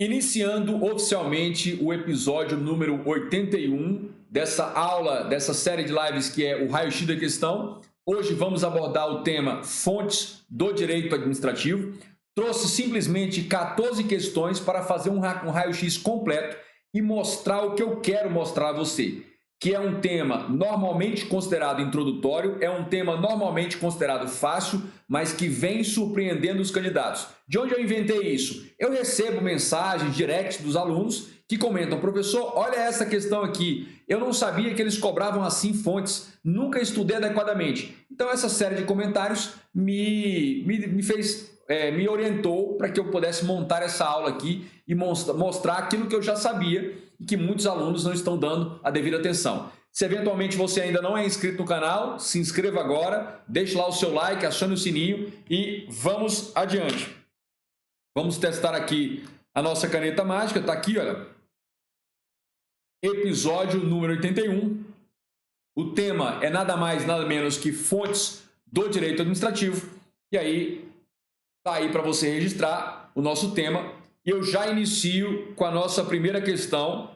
Iniciando oficialmente o episódio número 81 dessa aula, dessa série de lives que é o Raio-X da Questão. Hoje vamos abordar o tema Fontes do Direito Administrativo. Trouxe simplesmente 14 questões para fazer um raio-x completo e mostrar o que eu quero mostrar a você, que é um tema normalmente considerado introdutório, é um tema normalmente considerado fácil, mas que vem surpreendendo os candidatos. De onde eu inventei isso? Eu recebo mensagens, directs dos alunos que comentam: professor, olha essa questão aqui, eu não sabia que eles cobravam assim fontes, nunca estudei adequadamente. Então essa série de comentários me orientou para que eu pudesse montar essa aula aqui e mostrar aquilo que eu já sabia e que muitos alunos não estão dando a devida atenção. Se eventualmente você ainda não é inscrito no canal, se inscreva agora, deixe lá o seu like, acione o sininho e vamos adiante. Vamos testar aqui a nossa caneta mágica, está aqui, olha. Episódio número 81. O tema é nada mais, nada menos que fontes do direito administrativo. E aí, está aí para você registrar o nosso tema. E eu já inicio com a nossa primeira questão.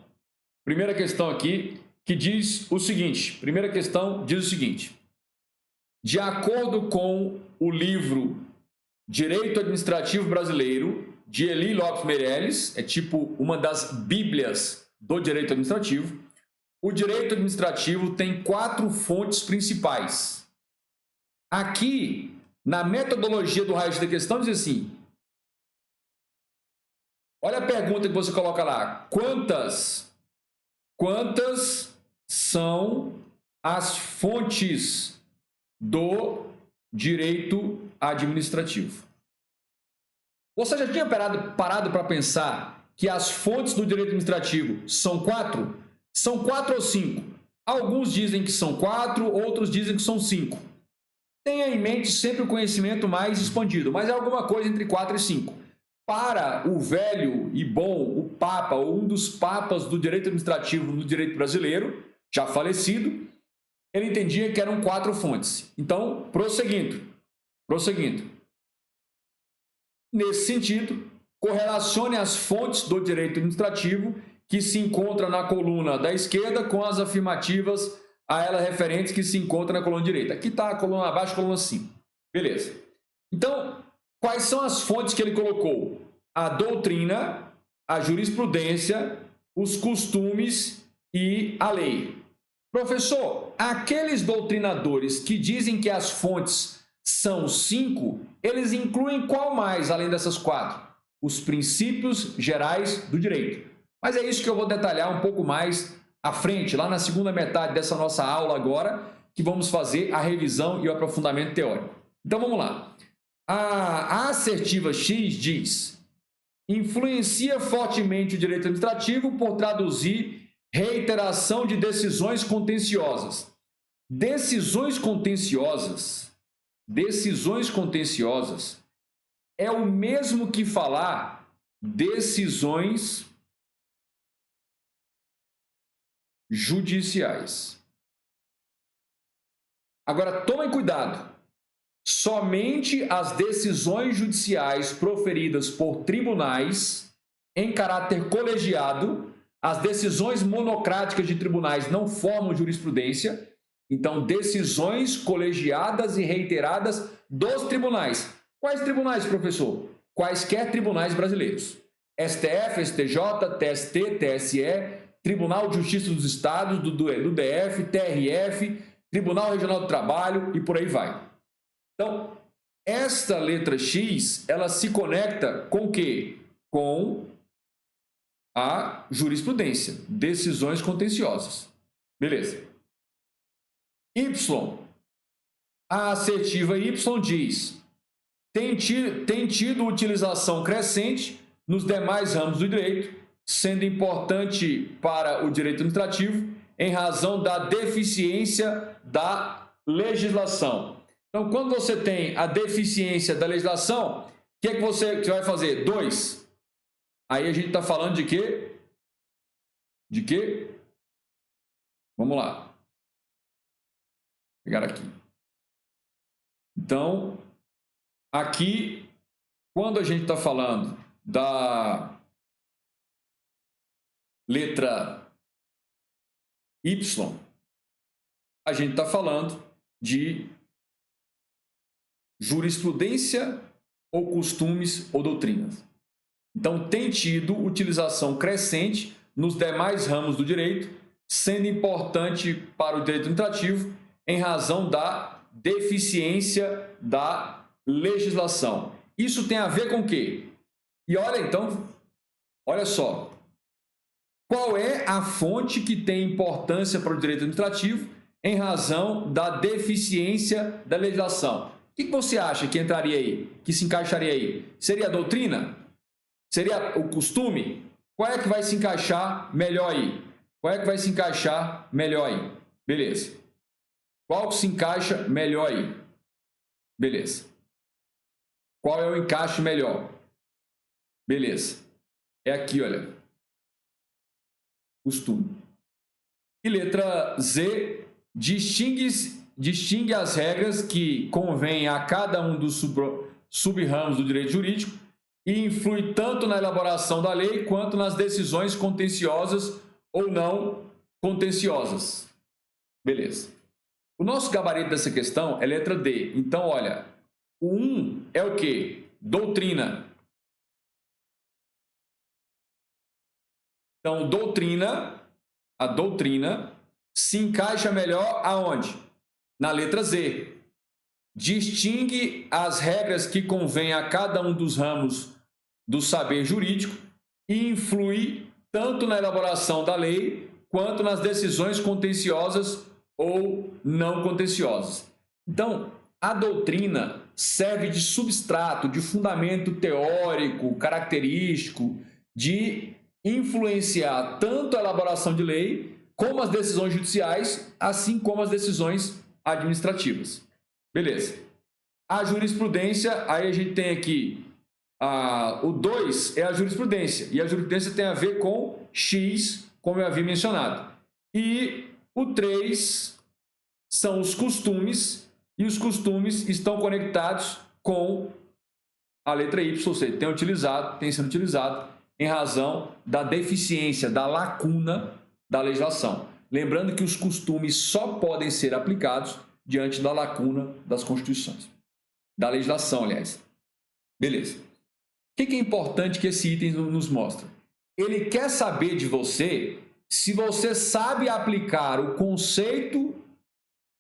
Primeira questão aqui, que diz o seguinte. Primeira questão diz o seguinte. De acordo com o livro Direito Administrativo Brasileiro, de Eli Lopes Meireles, é tipo uma das bíblias do direito administrativo, o direito administrativo tem 4 fontes principais. Aqui, na metodologia do raio-x da questão, diz assim: olha a pergunta que você coloca lá. Quantas são as fontes do direito administrativo? Você já tinha parado para pensar que as fontes do direito administrativo são 4? São 4 ou 5? Alguns dizem que são 4, outros dizem que são 5. Tenha em mente sempre o conhecimento mais expandido, mas é alguma coisa entre 4 e 5. Para o velho e bom, o Papa, ou um dos papas do direito administrativo no direito brasileiro, já falecido, ele entendia que eram 4 fontes. Então, prosseguindo. Nesse sentido, correlacione as fontes do direito administrativo que se encontram na coluna da esquerda com as afirmativas a ela referentes que se encontram na coluna direita. Aqui está a coluna abaixo, a coluna 5. Beleza. Então, quais são as fontes que ele colocou? A doutrina, a jurisprudência, os costumes e a lei. Professor, aqueles doutrinadores que dizem que as fontes são 5, eles incluem qual mais, além dessas 4? Os princípios gerais do direito. Mas é isso que eu vou detalhar um pouco mais à frente, lá na segunda metade dessa nossa aula agora, que vamos fazer a revisão e o aprofundamento teórico. Então vamos lá. A assertiva X diz: influencia fortemente o direito administrativo por traduzir reiteração de decisões contenciosas. Decisões contenciosas é o mesmo que falar decisões judiciais. Agora, tomem cuidado. Somente as decisões judiciais proferidas por tribunais em caráter colegiado, as decisões monocráticas de tribunais não formam jurisprudência. Então, decisões colegiadas e reiteradas dos tribunais. Quais tribunais, professor? Quaisquer tribunais brasileiros. STF, STJ, TST, TSE, Tribunal de Justiça dos Estados, do DF, TRF, Tribunal Regional do Trabalho e por aí vai. Então, esta letra X, ela se conecta com o quê? Com a jurisprudência, decisões contenciosas. Beleza. Y, a assertiva Y diz: tem tido utilização crescente nos demais ramos do direito, sendo importante para o direito administrativo em razão da deficiência da legislação. Então, quando você tem a deficiência da legislação, o que é que você vai fazer? 2. Aí a gente está falando de quê? De quê? Vamos lá. Vou pegar aqui. Então, aqui, quando a gente está falando letra Y, a gente está falando de jurisprudência ou costumes ou doutrinas. Então, tem tido utilização crescente nos demais ramos do direito, sendo importante para o direito administrativo em razão da deficiência da legislação. Isso tem a ver com o quê? E olha, então, olha só. Qual é a fonte que tem importância para o direito administrativo em razão da deficiência da legislação? O que você acha que entraria aí, que se encaixaria aí? Seria a doutrina? Seria o costume? Qual é que vai se encaixar melhor aí? Qual é que vai se encaixar melhor aí? Beleza. Qual que se encaixa melhor aí? Beleza. Qual é o encaixe melhor? Beleza. É aqui, olha. Costume. E letra Z, distingue as regras que convêm a cada um dos sub-ramos do direito jurídico e influi tanto na elaboração da lei quanto nas decisões contenciosas ou não contenciosas. Beleza. O nosso gabarito dessa questão é letra D. Então, olha, o 1 é o quê? Doutrina. Então, a doutrina se encaixa melhor aonde? Na letra Z. Distingue as regras que convêm a cada um dos ramos do saber jurídico e influi tanto na elaboração da lei quanto nas decisões contenciosas ou não contenciosas. Então, a doutrina serve de substrato, de fundamento teórico, característico, de influenciar tanto a elaboração de lei, como as decisões judiciais, assim como as decisões administrativas. Beleza. A jurisprudência, aí a gente tem aqui, o 2 é a jurisprudência, e a jurisprudência tem a ver com X, como eu havia mencionado. E o 3 são os costumes, e os costumes estão conectados com a letra Y, ou seja, tem sido utilizado em razão da deficiência, da lacuna da legislação. Lembrando que os costumes só podem ser aplicados diante da lacuna das constituições. Da legislação, aliás. Beleza. O que é importante que esse item nos mostra? Ele quer saber de você se você sabe aplicar o conceito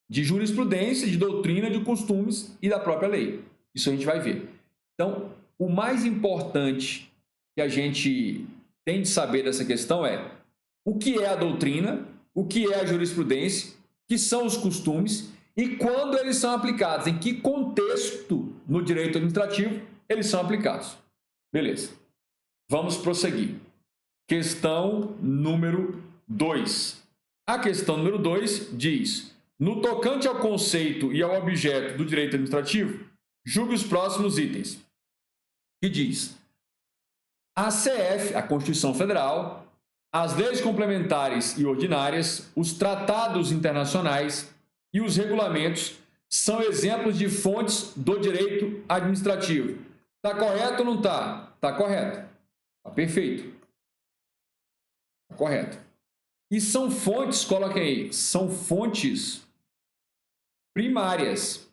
de jurisprudência, de doutrina, de costumes e da própria lei. Isso a gente vai ver. Então, o mais importante que a gente tem de saber dessa questão é o que é a doutrina, o que é a jurisprudência, o que são os costumes e quando eles são aplicados, em que contexto no direito administrativo eles são aplicados. Beleza. Vamos prosseguir. Questão número 2. A questão número 2 diz: no tocante ao conceito e ao objeto do direito administrativo, julgue os próximos itens. Que diz: a CF, a Constituição Federal, as leis complementares e ordinárias, os tratados internacionais e os regulamentos são exemplos de fontes do direito administrativo. Está correto ou não está? Está correto. Está perfeito. Está correto. E são fontes, coloquem aí, são fontes primárias.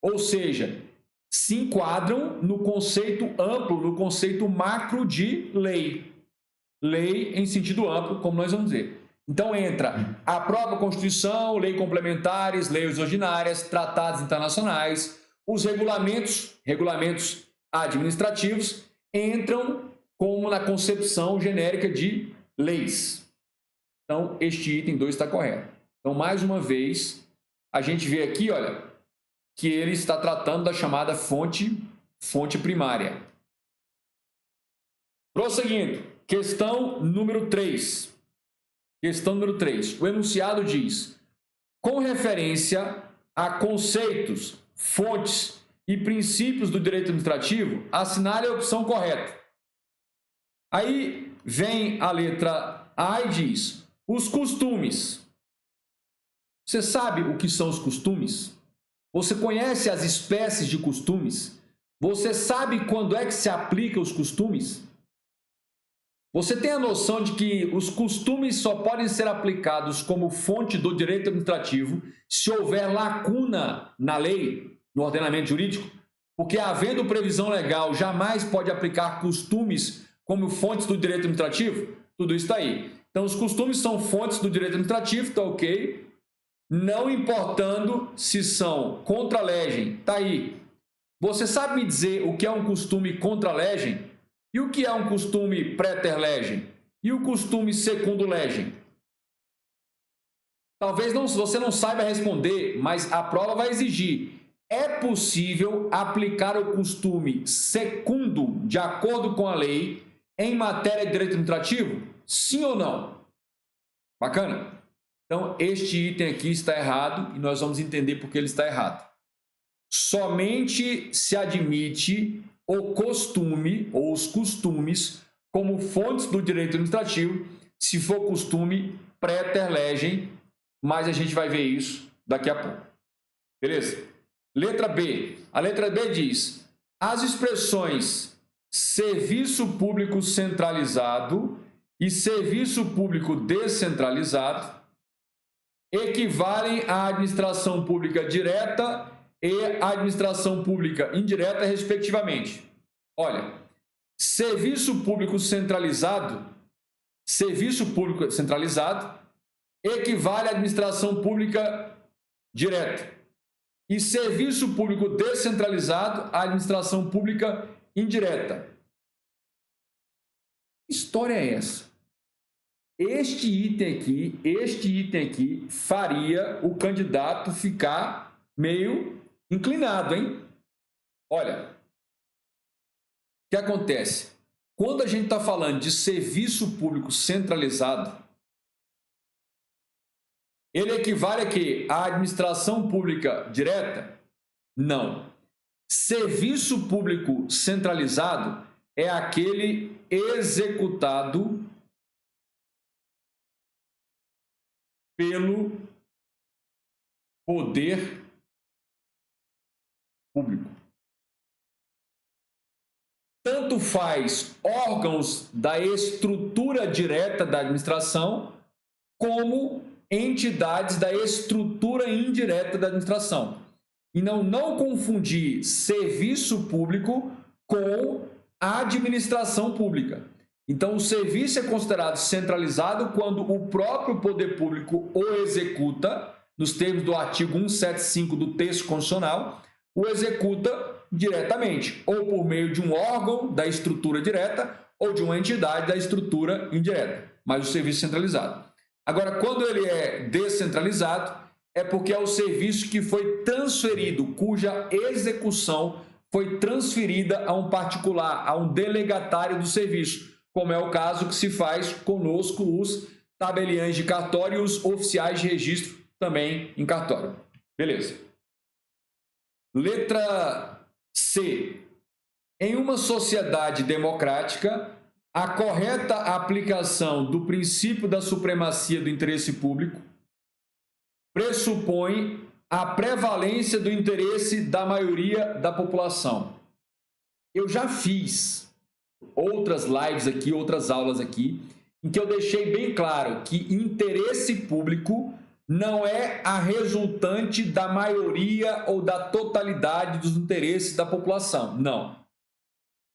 Ou seja, se enquadram no conceito amplo, no conceito macro de lei. Lei em sentido amplo, como nós vamos ver. Então entra a própria Constituição, lei complementares, leis ordinárias, tratados internacionais, os regulamentos administrativos entram como na concepção genérica de leis. Então, este item 2 está correto. Então, mais uma vez, a gente vê aqui, olha, que ele está tratando da chamada fonte primária. Prosseguindo, questão número 3. Questão número 3. O enunciado diz: com referência a conceitos, fontes e princípios do direito administrativo, assinale a opção correta. Aí vem a letra A e diz: os costumes. Você sabe o que são os costumes? Você conhece as espécies de costumes? Você sabe quando é que se aplica os costumes? Você tem a noção de que os costumes só podem ser aplicados como fonte do direito administrativo se houver lacuna na lei, no ordenamento jurídico? Porque, havendo previsão legal, jamais pode aplicar costumes como fontes do direito administrativo? Tudo isso está aí. Então, os costumes são fontes do direito administrativo, está ok. Não importando se são contra a legem, está aí. Você sabe me dizer o que é um costume contra a legem? E o que é um costume préter legem? E o costume secundo legem? Talvez você não saiba responder, mas a prova vai exigir. É possível aplicar o costume secundo, de acordo com a lei, em matéria de direito administrativo? Sim ou não? Bacana? Então, este item aqui está errado e nós vamos entender por que ele está errado. Somente se admite o costume ou os costumes como fontes do direito administrativo, se for costume préter legem, mas a gente vai ver isso daqui a pouco. Beleza? Letra B. A letra B diz: as expressões serviço público centralizado e serviço público descentralizado equivalem à administração pública direta e administração pública indireta, respectivamente. Olha, serviço público centralizado equivale à administração pública direta e serviço público descentralizado à administração pública indireta. Que história é essa? Este item aqui faria o candidato ficar meio inclinado, hein? Olha, o que acontece? Quando a gente está falando de serviço público centralizado, ele equivale a quê? À administração pública direta? Não. Serviço público centralizado é aquele executado pelo poder público. Tanto faz órgãos da estrutura direta da administração, como entidades da estrutura indireta da administração. E não confundir serviço público com administração pública. Então, o serviço é considerado centralizado quando o próprio poder público o executa, nos termos do artigo 175 do texto constitucional, o executa diretamente, ou por meio de um órgão da estrutura direta, ou de uma entidade da estrutura indireta, mas o serviço centralizado. Agora, quando ele é descentralizado, é porque é o serviço que foi transferido, cuja execução foi transferida a um particular, a um delegatário do serviço, como é o caso que se faz conosco os tabeliães de cartório e os oficiais de registro também em cartório. Beleza. Letra C. Em uma sociedade democrática, a correta aplicação do princípio da supremacia do interesse público pressupõe a prevalência do interesse da maioria da população. Eu já fiz outras lives aqui, outras aulas aqui, em que eu deixei bem claro que interesse público não é a resultante da maioria ou da totalidade dos interesses da população. Não.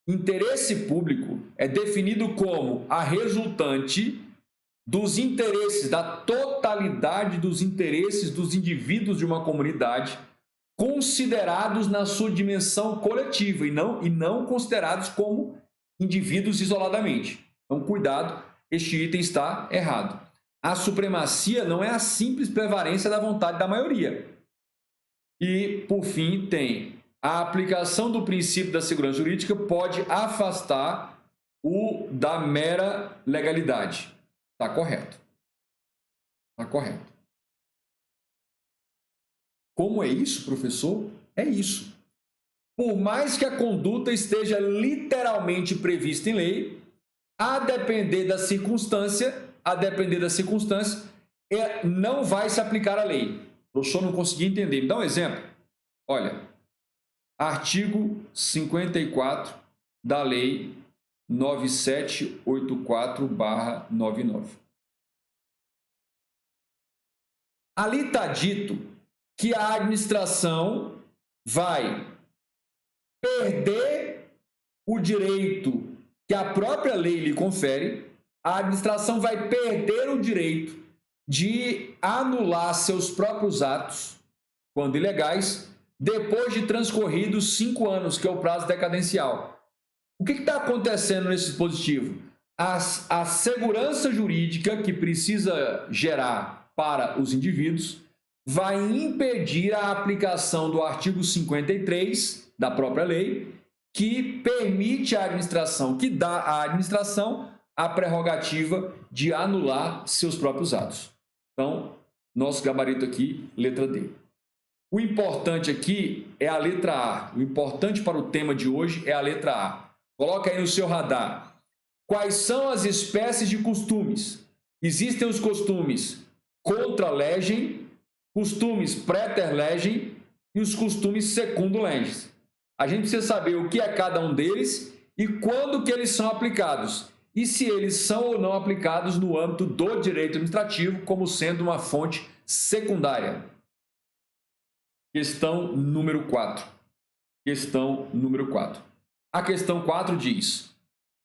Interesse público é definido como a resultante dos interesses, da totalidade dos interesses dos indivíduos de uma comunidade, considerados na sua dimensão coletiva e não considerados como indivíduos isoladamente. Então, cuidado, este item está errado. A supremacia não é a simples prevalência da vontade da maioria. E, por fim, tem a aplicação do princípio da segurança jurídica pode afastar o da mera legalidade. Está correto. Está correto. Como é isso, professor? É isso. Por mais que a conduta esteja literalmente prevista em lei, a depender da circunstância, não vai se aplicar a lei. O professor não conseguiu entender. Me dá um exemplo. Olha, artigo 54 da Lei 9784/99. Ali está dito que a administração vai perder o direito que a própria lei lhe confere, a administração vai perder o direito de anular seus próprios atos, quando ilegais, depois de transcorridos 5 anos, que é o prazo decadencial. O que está acontecendo nesse dispositivo? A segurança jurídica que precisa gerar para os indivíduos vai impedir a aplicação do artigo 53 da própria lei, que permite à administração, que dá à administração a prerrogativa de anular seus próprios atos. Então, nosso gabarito aqui, letra D. O importante aqui é a letra A. O importante para o tema de hoje é a letra A. Coloca aí no seu radar. Quais são as espécies de costumes? Existem os costumes contra legem, costumes praeter legem e os costumes secundo legem. A gente precisa saber o que é cada um deles e quando que eles são aplicados. E se eles são ou não aplicados no âmbito do direito administrativo como sendo uma fonte secundária. Questão número 4. Questão número 4. A questão 4 diz: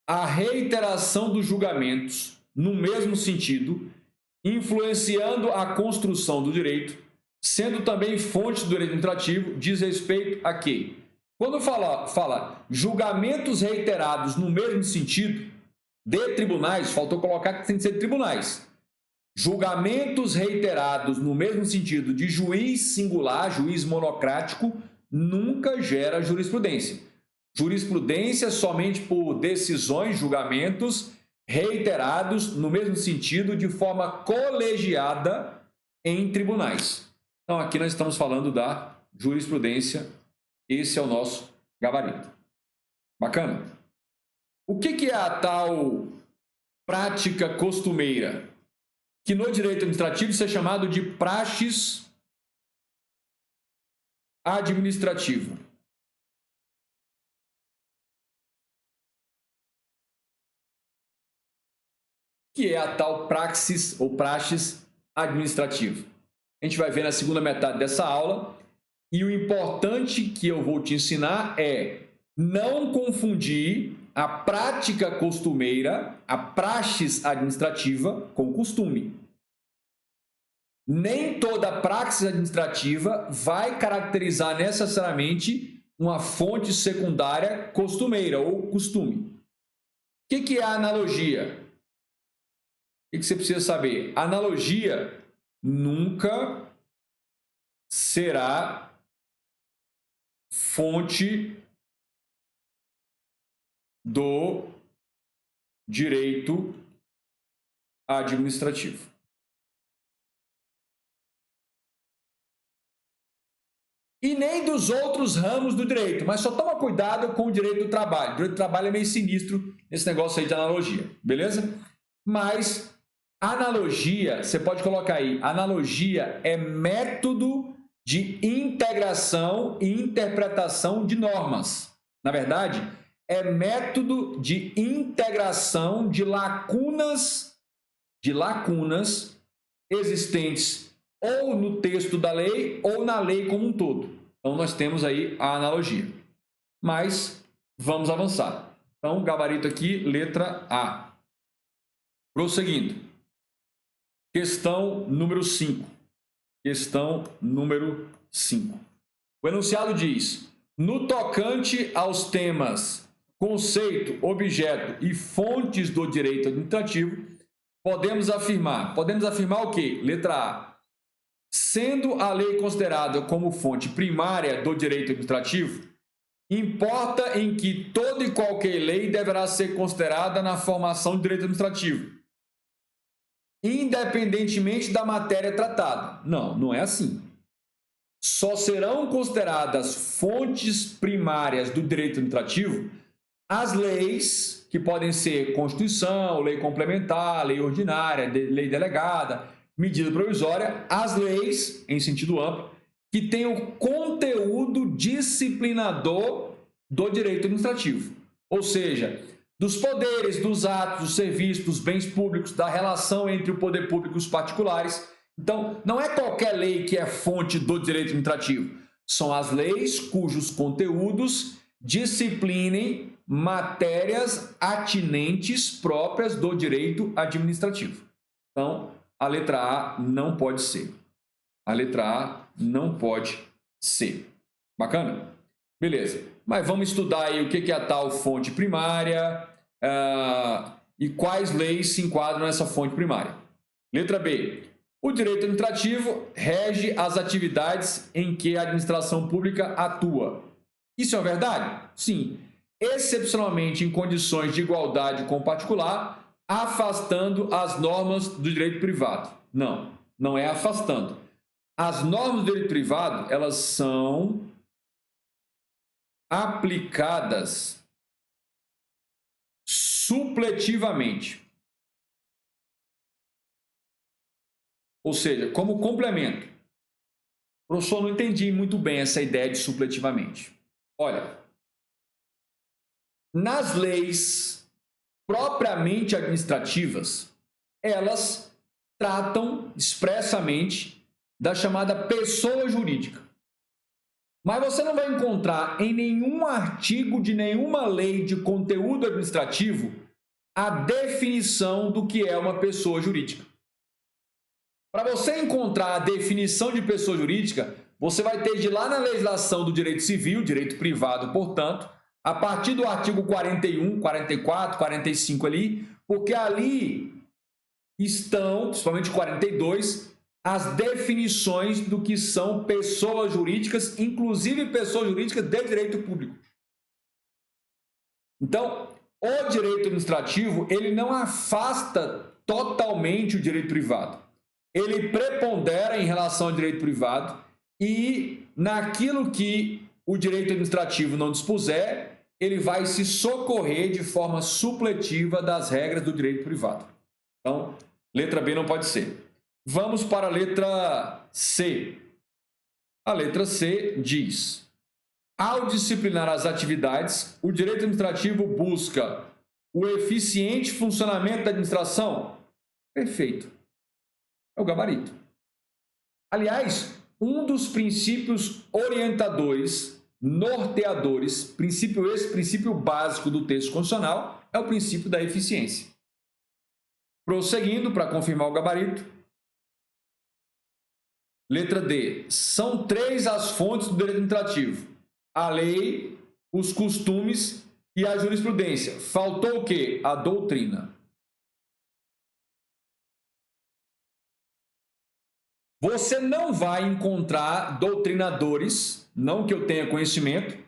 a reiteração dos julgamentos no mesmo sentido, influenciando a construção do direito, sendo também fonte do direito administrativo, diz respeito a quê? Quando fala julgamentos reiterados no mesmo sentido de tribunais, faltou colocar que tem que ser tribunais. Julgamentos reiterados no mesmo sentido de juiz singular, juiz monocrático, nunca gera jurisprudência. Jurisprudência somente por decisões, julgamentos reiterados no mesmo sentido de forma colegiada em tribunais. Então, aqui nós estamos falando da jurisprudência. Esse é o nosso gabarito. Bacana? O que é a tal prática costumeira? Que no direito administrativo isso é chamado de praxis administrativa. Que é a tal praxis ou praxis administrativa. A gente vai ver na segunda metade dessa aula, e o importante que eu vou te ensinar é não confundir a prática costumeira, a praxis administrativa, com costume. Nem toda praxis administrativa vai caracterizar necessariamente uma fonte secundária costumeira ou costume. O que é a analogia? O que você precisa saber? Analogia nunca será fonte do direito administrativo. E nem dos outros ramos do direito, mas só toma cuidado com o direito do trabalho. O direito do trabalho é meio sinistro nesse negócio aí de analogia, beleza? Mas analogia, você pode colocar aí, analogia é método de integração e interpretação de normas. Na verdade, é método de integração de lacunas existentes ou no texto da lei ou na lei como um todo. Então, nós temos aí a analogia. Mas, vamos avançar. Então, gabarito aqui, letra A. Prosseguindo. Questão número 5. Questão número 5. O enunciado diz: no tocante aos temas conceito, objeto e fontes do direito administrativo, podemos afirmar o quê? Letra A. Sendo a lei considerada como fonte primária do direito administrativo, importa em que toda e qualquer lei deverá ser considerada na formação do direito administrativo, independentemente da matéria tratada. Não, não é assim. Só serão consideradas fontes primárias do direito administrativo as leis, que podem ser Constituição, lei complementar, lei ordinária, lei delegada, medida provisória, as leis, em sentido amplo, que têm o conteúdo disciplinador do direito administrativo. Ou seja, dos poderes, dos atos, dos serviços, dos bens públicos, da relação entre o poder público e os particulares. Então, não é qualquer lei que é fonte do direito administrativo. São as leis cujos conteúdos disciplinem matérias atinentes próprias do direito administrativo. Então, a letra A não pode ser. A letra A não pode ser. Bacana? Beleza. Mas vamos estudar aí o que é a tal fonte primária e quais leis se enquadram nessa fonte primária. Letra B. O direito administrativo rege as atividades em que a administração pública atua. Isso é verdade? Sim. Excepcionalmente em condições de igualdade com o particular, afastando as normas do direito privado. Não, não é afastando. As normas do direito privado, elas são aplicadas supletivamente. Ou seja, como complemento. Professor, não entendi muito bem essa ideia de supletivamente. Olha, nas leis propriamente administrativas, elas tratam expressamente da chamada pessoa jurídica. Mas você não vai encontrar em nenhum artigo de nenhuma lei de conteúdo administrativo a definição do que é uma pessoa jurídica. Para você encontrar a definição de pessoa jurídica, você vai ter de ir lá na legislação do direito civil, direito privado, portanto, a partir do artigo 41, 44, 45 ali, porque ali estão, principalmente 42, as definições do que são pessoas jurídicas, inclusive pessoas jurídicas de direito público. Então, o direito administrativo, ele não afasta totalmente o direito privado. Ele prepondera em relação ao direito privado e naquilo que o direito administrativo não dispuser, ele vai se socorrer de forma supletiva das regras do direito privado. Então, letra B não pode ser. Vamos para a letra C. A letra C diz: ao disciplinar as atividades, o direito administrativo busca o eficiente funcionamento da administração? Perfeito. É o gabarito. Aliás, um dos princípios orientadores, norteadores, princípio básico do texto constitucional, é o princípio da eficiência. Prosseguindo, para confirmar o gabarito. Letra D. São 3 as fontes do direito administrativo: a lei, os costumes e a jurisprudência. Faltou o quê? A doutrina. Você não vai encontrar doutrinadores, não que eu tenha conhecimento,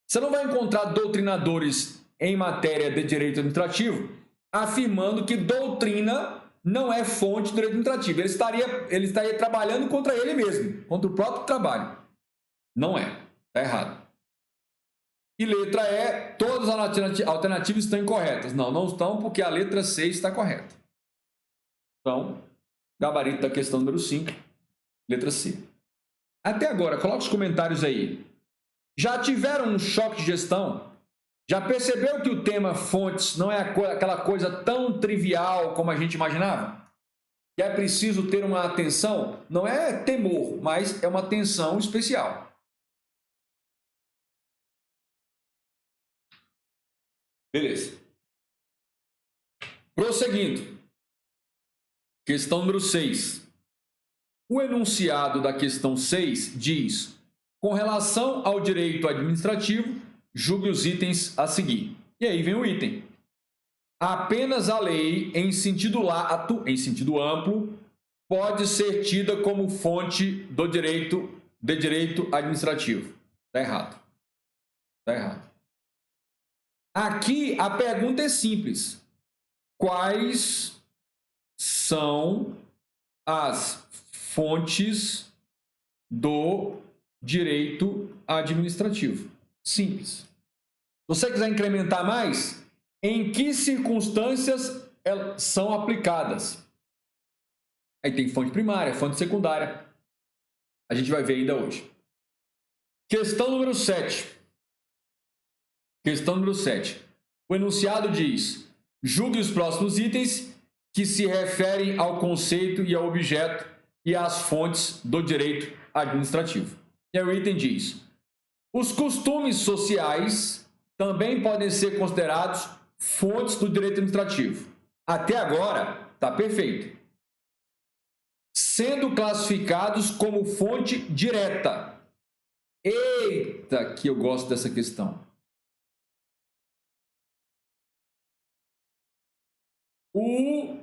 você não vai encontrar doutrinadores em matéria de direito administrativo afirmando que doutrina não é fonte do direito administrativo. Ele estaria trabalhando contra ele mesmo, contra o próprio trabalho. Não é. Está errado. E letra E, todas as alternativas estão incorretas. Não, não estão, porque a letra C está correta. Então, gabarito da questão número 5, letra C. Até agora, coloque os comentários aí. Já tiveram um choque de gestão? Já percebeu que o tema fontes não é aquela coisa tão trivial como a gente imaginava? Que é preciso ter uma atenção, não é temor, mas é uma atenção especial. Beleza. Prosseguindo. Questão número 6. O enunciado da questão 6 diz: com relação ao direito administrativo, julgue os itens a seguir. E aí vem o item. Apenas a lei, em sentido amplo, pode ser tida como fonte do direito administrativo. Está errado. Está errado. Aqui a pergunta é simples. Quais são as fontes do direito administrativo? Simples. Se você quiser incrementar mais, em que circunstâncias elas são aplicadas? Aí tem fonte primária, fonte secundária. A gente vai ver ainda hoje. Questão número 7. Questão número 7. O enunciado diz: julgue os próximos itens que se referem ao conceito e ao objeto e às fontes do direito administrativo. E aí o item diz: os costumes sociais também podem ser considerados fontes do direito administrativo. Até agora, está perfeito. Sendo classificados como fonte direta. Eita, que eu gosto dessa questão. O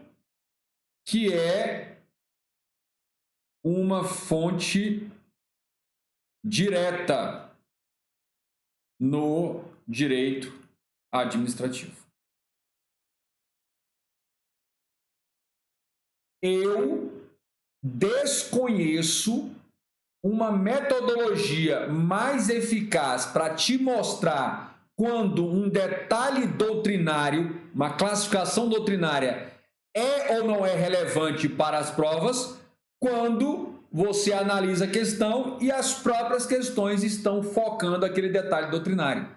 que é uma fonte direta no direito administrativo? Eu desconheço uma metodologia mais eficaz para te mostrar quando um detalhe doutrinário, uma classificação doutrinária, é ou não é relevante para as provas, quando você analisa a questão e as próprias questões estão focando aquele detalhe doutrinário.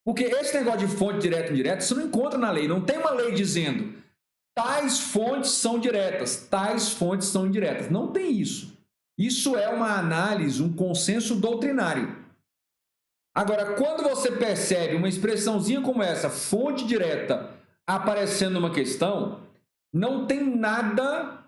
Porque esse negócio de fonte direta e indireta, você não encontra na lei. Não tem uma lei dizendo tais fontes são diretas, tais fontes são indiretas. Não tem isso. Isso é uma análise, um consenso doutrinário. Agora, quando você percebe uma expressãozinha como essa, fonte direta, aparecendo numa questão, não tem nada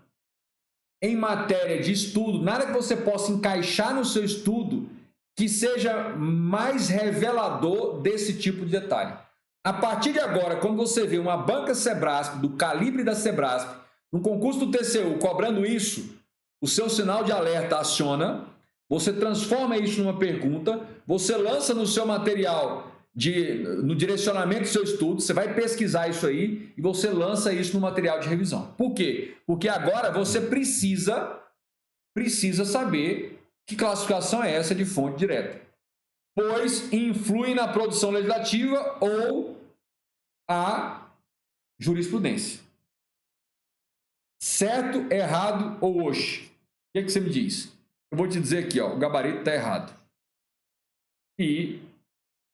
em matéria de estudo, nada que você possa encaixar no seu estudo que seja mais revelador desse tipo de detalhe. A partir de agora, quando você vê uma banca Sebrasp, do calibre da Sebrasp, no concurso do TCU, cobrando isso, o seu sinal de alerta aciona, você transforma isso numa pergunta, você lança no seu material, no direcionamento do seu estudo, você vai pesquisar isso aí e você lança isso no material de revisão. Por quê? Porque agora você precisa saber que classificação é essa de fonte direta, pois influi na produção legislativa ou a jurisprudência. Certo, errado ou oxe? O que você me diz? Eu vou te dizer aqui, ó, o gabarito está errado. E,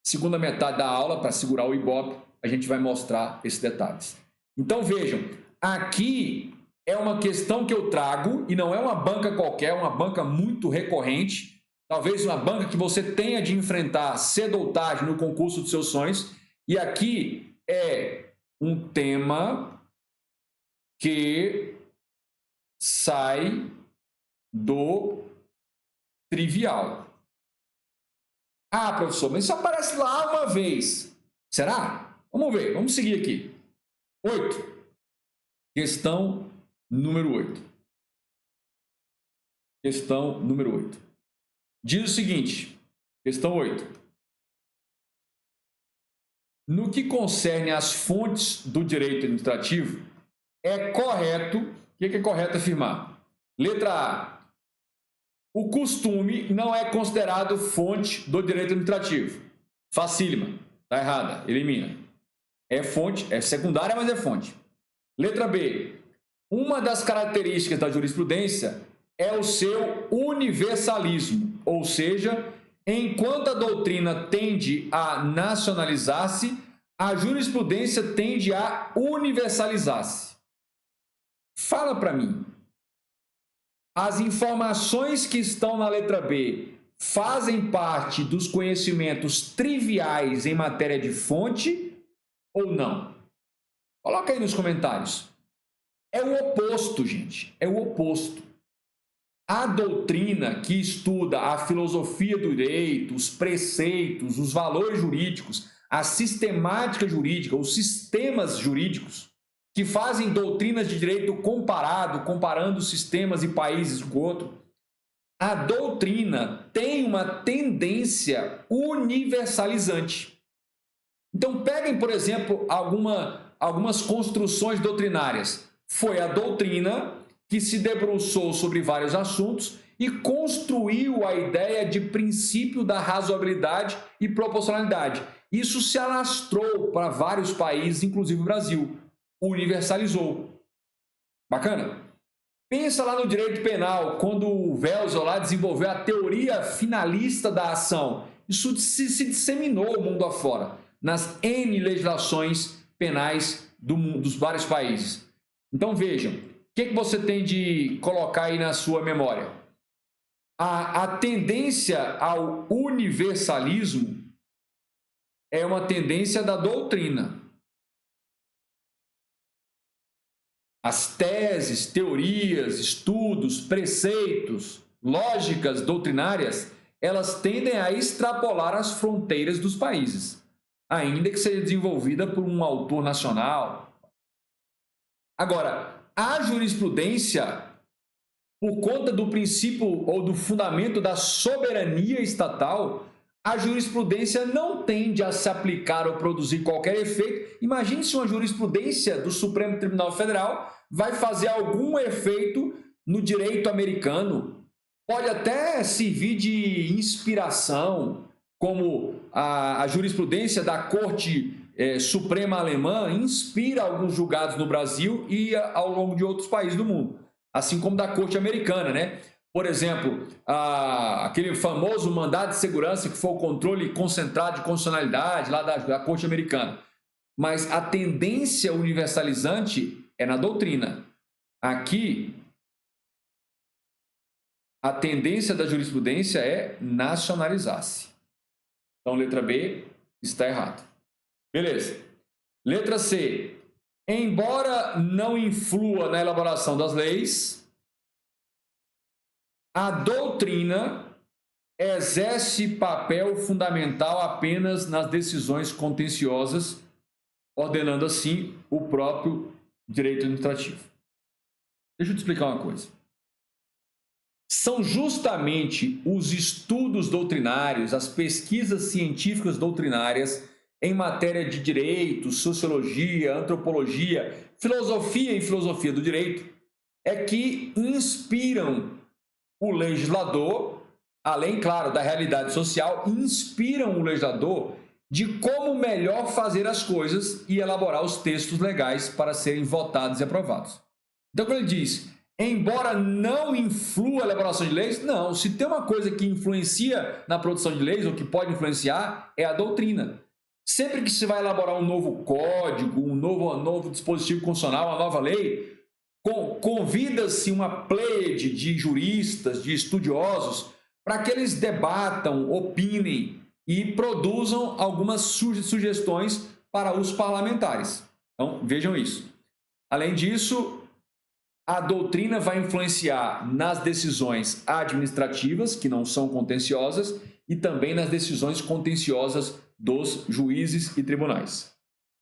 segunda metade da aula, para segurar o Ibope, a gente vai mostrar esses detalhes. Então, vejam, aqui é uma questão que eu trago, e não é uma banca qualquer, é uma banca muito recorrente, talvez uma banca que você tenha de enfrentar cedo ou tarde no concurso dos seus sonhos, e aqui é um tema que sai do trivial. Ah, professor, mas isso aparece lá uma vez. Será? Vamos ver, vamos seguir aqui. 8. Questão número 8. Questão número 8. Diz o seguinte, questão 8. No que concerne às fontes do direito administrativo, é correto, o que é correto afirmar? Letra A. O costume não é considerado fonte do direito administrativo. Facílima. Está errada. Elimina. É fonte, é secundária, mas é fonte. Letra B. Uma das características da jurisprudência é o seu universalismo, ou seja, enquanto a doutrina tende a nacionalizar-se, a jurisprudência tende a universalizar-se. Fala para mim. As informações que estão na letra B fazem parte dos conhecimentos triviais em matéria de fonte ou não? Coloca aí nos comentários. É o oposto, gente. É o oposto. A doutrina que estuda a filosofia do direito, os preceitos, os valores jurídicos, a sistemática jurídica, os sistemas jurídicos, que fazem doutrinas de direito comparando sistemas e países com o outro, a doutrina tem uma tendência universalizante. Então, peguem, por exemplo, algumas construções doutrinárias. Foi a doutrina que se debruçou sobre vários assuntos e construiu a ideia de princípio da razoabilidade e proporcionalidade. Isso se alastrou para vários países, inclusive o Brasil. Universalizou. Bacana? Pensa lá no direito penal, quando o Wells lá desenvolveu a teoria finalista da ação. Isso se disseminou o mundo afora. nas N legislações penais dos vários países. Então vejam, o que você tem de colocar aí na sua memória? A tendência ao universalismo é uma tendência da doutrina. As teses, teorias, estudos, preceitos, lógicas doutrinárias, elas tendem a extrapolar as fronteiras dos países, ainda que seja desenvolvida por um autor nacional. Agora, a jurisprudência, por conta do princípio ou do fundamento da soberania estatal, a jurisprudência não tende a se aplicar ou produzir qualquer efeito. Imagine se uma jurisprudência do Supremo Tribunal Federal vai fazer algum efeito no direito americano. Pode até servir de inspiração, como a jurisprudência da Corte Suprema Alemã inspira alguns julgados no Brasil e ao longo de outros países do mundo, assim como da Corte Americana, né? Por exemplo, aquele famoso mandado de segurança que foi o controle concentrado de constitucionalidade lá da Corte Americana. Mas a tendência universalizante é na doutrina. Aqui, a tendência da jurisprudência é nacionalizar-se. Então, letra B está errado. Beleza. Letra C. Embora não influa na elaboração das leis, a doutrina exerce papel fundamental apenas nas decisões contenciosas, ordenando assim o próprio direito administrativo. Deixa eu te explicar uma coisa. São justamente os estudos doutrinários, as pesquisas científicas doutrinárias em matéria de direito, sociologia, antropologia, filosofia e filosofia do direito, é que inspiram o legislador, além, claro, da realidade social, inspiram o legislador de como melhor fazer as coisas e elaborar os textos legais para serem votados e aprovados. Então, quando ele diz, embora não influa a elaboração de leis, não, se tem uma coisa que influencia na produção de leis, ou que pode influenciar, é a doutrina. Sempre que se vai elaborar um novo código, um novo dispositivo constitucional, uma nova lei, convida-se uma pleiade de juristas, de estudiosos, para que eles debatam, opinem e produzam algumas sugestões para os parlamentares. Então, vejam isso. Além disso, a doutrina vai influenciar nas decisões administrativas, que não são contenciosas, e também nas decisões contenciosas dos juízes e tribunais.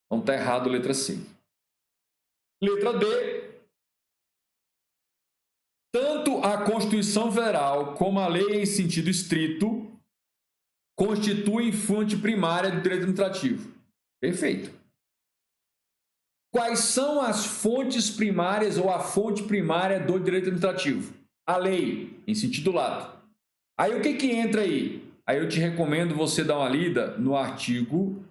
Então, está errado a letra C. Letra D. Tanto a Constituição Federal como a lei em sentido estrito constituem fonte primária do direito administrativo. Perfeito. Quais são as fontes primárias ou a fonte primária do direito administrativo? A lei, em sentido lato. Aí o que entra aí? Aí eu te recomendo você dar uma lida no artigo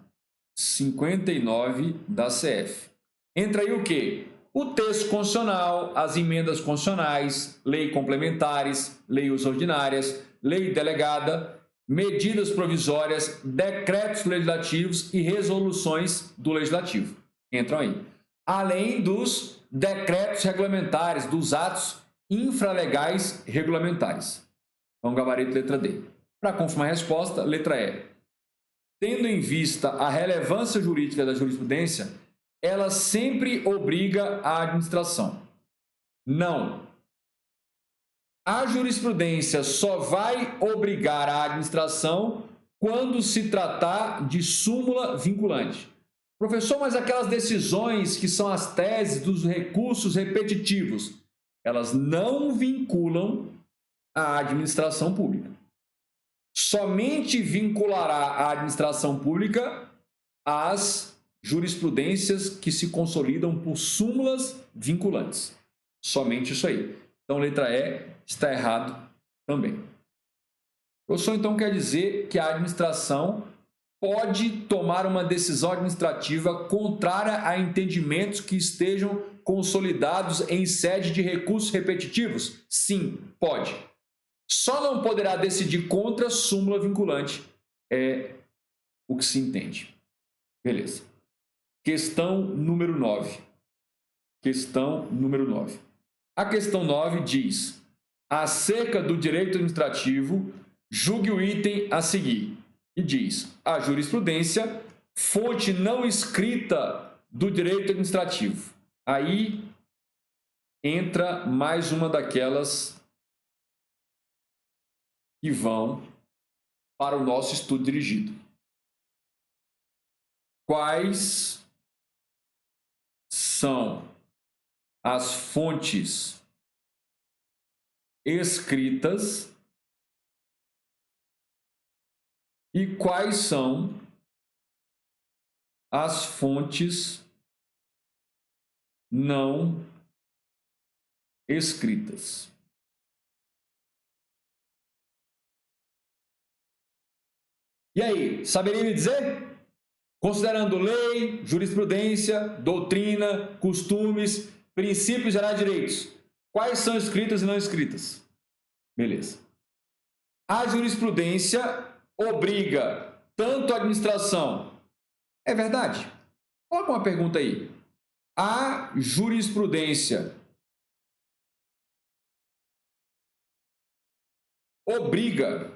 59 da CF. Entra aí o quê? O texto constitucional, as emendas constitucionais, lei complementares, leis ordinárias, lei delegada, medidas provisórias, decretos legislativos e resoluções do legislativo. Entram aí. Além dos decretos regulamentares, dos atos infralegais regulamentares. Então, gabarito letra D. Para confirmar a resposta, letra E. Tendo em vista a relevância jurídica da jurisprudência, ela sempre obriga a administração. Não. A jurisprudência só vai obrigar a administração quando se tratar de súmula vinculante. Professor, mas aquelas decisões que são as teses dos recursos repetitivos, elas não vinculam a administração pública. Somente vinculará a administração pública as jurisprudências que se consolidam por súmulas vinculantes. Somente isso aí. Então, letra E está errado também. Professor, então quer dizer que a administração pode tomar uma decisão administrativa contrária a entendimentos que estejam consolidados em sede de recursos repetitivos? Sim, pode. Só não poderá decidir contra súmula vinculante, é o que se entende. Beleza. Questão número 9. Questão número 9. A questão 9 diz: acerca do direito administrativo, julgue o item a seguir. E diz: a jurisprudência, fonte não escrita do direito administrativo. Aí entra mais uma daquelas que vão para o nosso estudo dirigido. Quais são as fontes escritas e quais são as fontes não escritas? E aí, saberia me dizer? Considerando lei, jurisprudência, doutrina, costumes, princípios gerais de direitos, quais são escritas e não escritas? Beleza. A jurisprudência obriga tanto a administração. É verdade? Coloca uma pergunta aí. A jurisprudência obriga,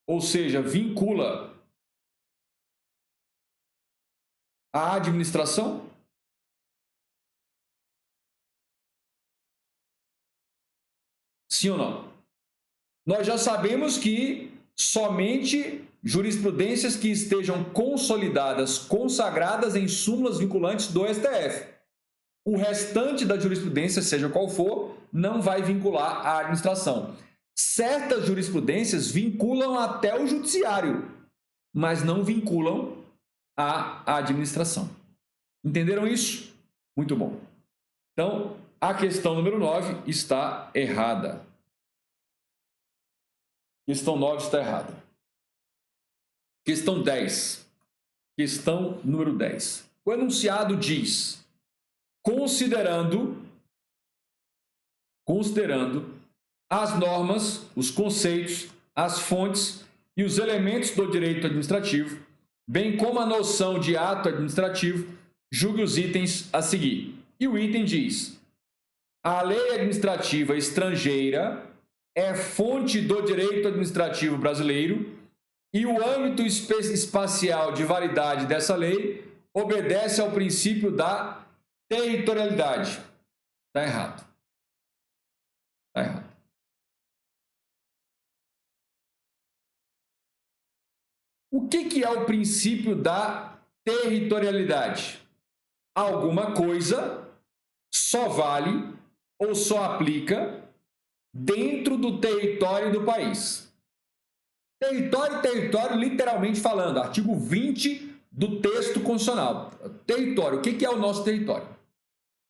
ou seja, vincula a administração? Sim ou não? Nós já sabemos que somente jurisprudências que estejam consolidadas, consagradas em súmulas vinculantes do STF. O restante da jurisprudência, seja qual for, não vai vincular a administração. Certas jurisprudências vinculam até o judiciário, mas não vinculam a administração. Entenderam isso? Muito bom. Então, a questão número 9 está errada. Questão 9 está errada. Questão 10. Questão número 10. O enunciado diz: considerando as normas, os conceitos, as fontes e os elementos do direito administrativo, bem como a noção de ato administrativo, julgue os itens a seguir. E o item diz: a lei administrativa estrangeira é fonte do direito administrativo brasileiro e o âmbito espacial de validade dessa lei obedece ao princípio da territorialidade. Está errado. Está errado. O que é o princípio da territorialidade? Alguma coisa só vale ou só aplica dentro do território do país. Território, literalmente falando, artigo 20 do texto constitucional. Território, o que é o nosso território?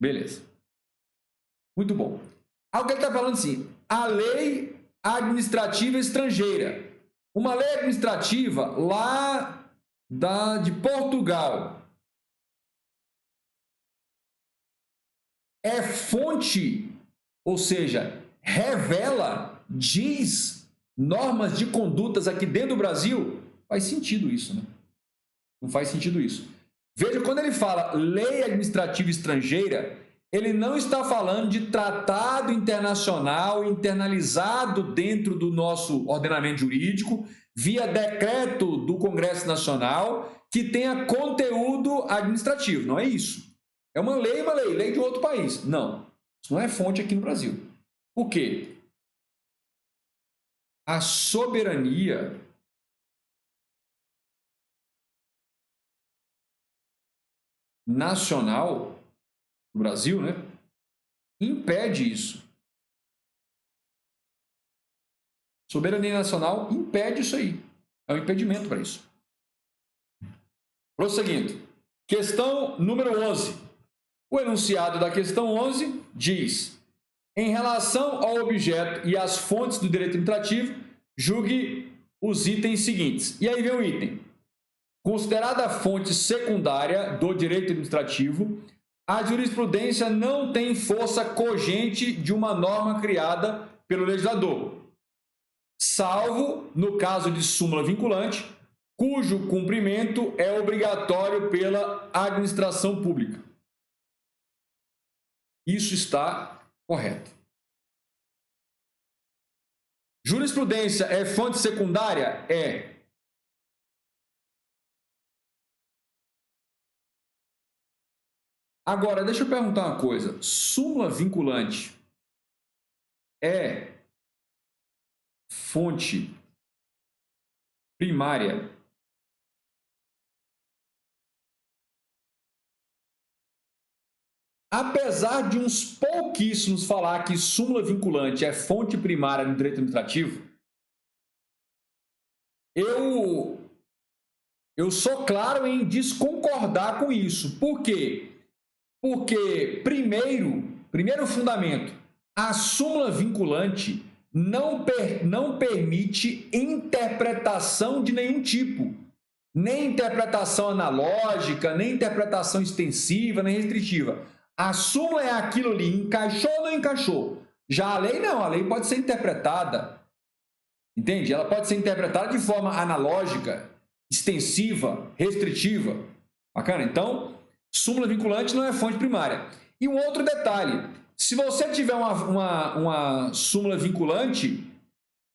Beleza. Muito bom. Algo que ele está falando assim, a lei administrativa estrangeira. Uma lei administrativa lá de Portugal é fonte, ou seja, revela, diz normas de condutas aqui dentro do Brasil? Faz sentido isso, né? Não faz sentido isso. Veja, quando ele fala lei administrativa estrangeira, ele não está falando de tratado internacional internalizado dentro do nosso ordenamento jurídico, via decreto do Congresso Nacional, que tenha conteúdo administrativo. Não é isso. É uma lei de outro país. Não, isso não é fonte aqui no Brasil. Por quê? A soberania nacional do Brasil, né, impede isso. Soberania nacional impede isso aí. É um impedimento para isso. Prosseguindo. Questão número 11. O enunciado da questão 11 diz: em relação ao objeto e às fontes do direito administrativo, julgue os itens seguintes. E aí vem o item. Considerada a fonte secundária do direito administrativo, a jurisprudência não tem força cogente de uma norma criada pelo legislador, salvo no caso de súmula vinculante, cujo cumprimento é obrigatório pela administração pública. Isso está correto. Jurisprudência é fonte secundária? É. Agora, deixa eu perguntar uma coisa. Súmula vinculante é fonte primária? Apesar de uns pouquíssimos falar que súmula vinculante é fonte primária no direito administrativo, eu sou claro em desconcordar com isso. Por quê? Porque, primeiro fundamento, a súmula vinculante não permite interpretação de nenhum tipo. Nem interpretação analógica, nem interpretação extensiva, nem restritiva. A súmula é aquilo ali, encaixou ou não encaixou? Já a lei não, a lei pode ser interpretada, entende? Ela pode ser interpretada de forma analógica, extensiva, restritiva. Bacana? Então, súmula vinculante não é fonte primária. E um outro detalhe, se você tiver uma súmula vinculante,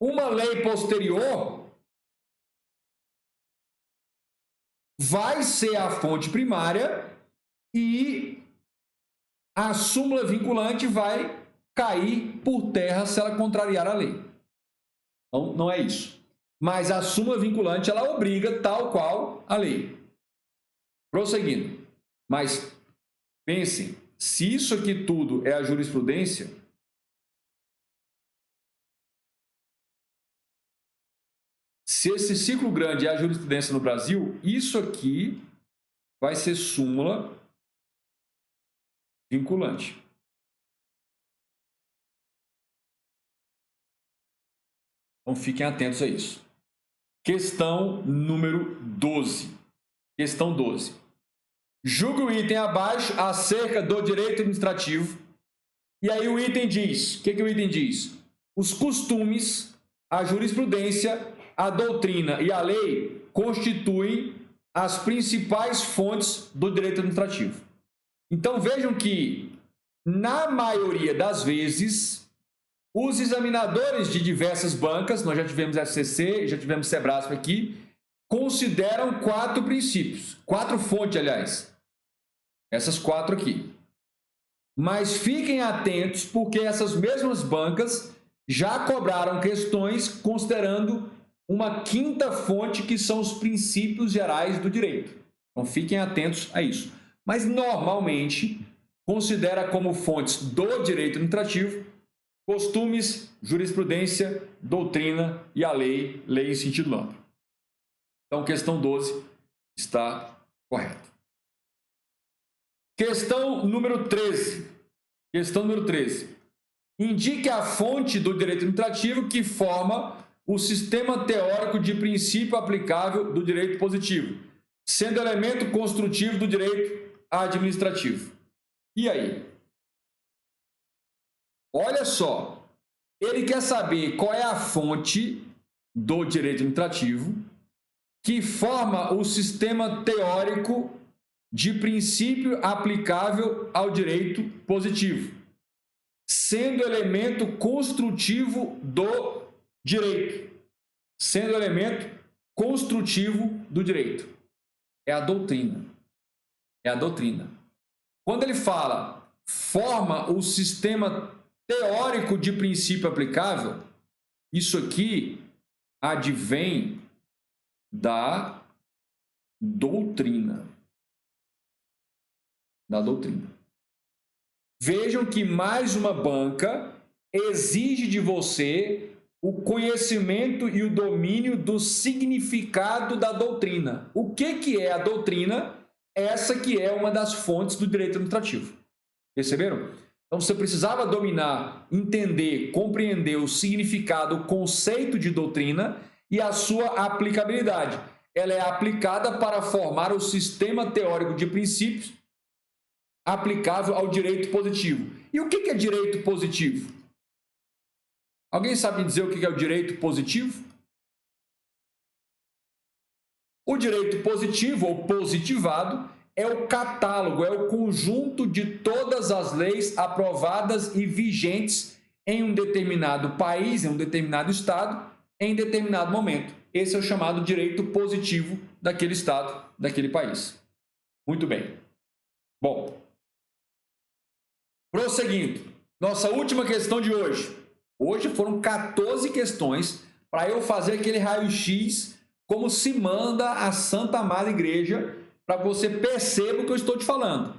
uma lei posterior vai ser a fonte primária e a súmula vinculante vai cair por terra se ela contrariar a lei. Então, não é isso. Mas a súmula vinculante, ela obriga tal qual a lei. Prosseguindo. Mas pensem, se isso aqui tudo é a jurisprudência, se esse ciclo grande é a jurisprudência no Brasil, isso aqui vai ser súmula vinculante. Então, fiquem atentos a isso. Questão número 12. Questão 12. Julgue o item abaixo acerca do direito administrativo. E aí o item diz, o que o item diz? Os costumes, a jurisprudência, a doutrina e a lei constituem as principais fontes do direito administrativo. Então vejam que, na maioria das vezes, os examinadores de diversas bancas, nós já tivemos FCC, já tivemos Sebrasp aqui, consideram 4 princípios, 4 fontes, aliás. Essas 4 aqui. Mas fiquem atentos, porque essas mesmas bancas já cobraram questões considerando uma 5ª fonte, que são os princípios gerais do direito. Então, fiquem atentos a isso. Mas, normalmente, considera como fontes do direito administrativo costumes, jurisprudência, doutrina e a lei, lei em sentido amplo. Então, questão 12 está correta. Questão número 13. Questão número 13. Indique a fonte do direito administrativo que forma o sistema teórico de princípio aplicável do direito positivo, sendo elemento construtivo do direito administrativo. E aí? Olha só, ele quer saber qual é a fonte do direito administrativo que forma o sistema teórico de princípio aplicável ao direito positivo, sendo elemento construtivo do direito. Sendo elemento construtivo do direito. É a doutrina. É a doutrina. Quando ele fala forma o sistema teórico de princípio aplicável, isso aqui advém da doutrina. Da doutrina. Vejam que mais uma banca exige de você o conhecimento e o domínio do significado da doutrina. O que é a doutrina? Essa que é uma das fontes do direito administrativo. Perceberam? Então, você precisava dominar, entender, compreender o significado, o conceito de doutrina e a sua aplicabilidade. Ela é aplicada para formar o sistema teórico de princípios aplicável ao direito positivo. E o que é direito positivo? Alguém sabe dizer o que é o direito positivo? O direito positivo ou positivado é o catálogo, é o conjunto de todas as leis aprovadas e vigentes em um determinado país, em um determinado estado, em determinado momento. Esse é o chamado direito positivo daquele estado, daquele país. Muito bem. Bom, prosseguindo, nossa última questão de hoje. Hoje foram 14 questões para eu fazer aquele raio-x como se manda a Santa Amada Igreja, para que você perceba o que eu estou te falando.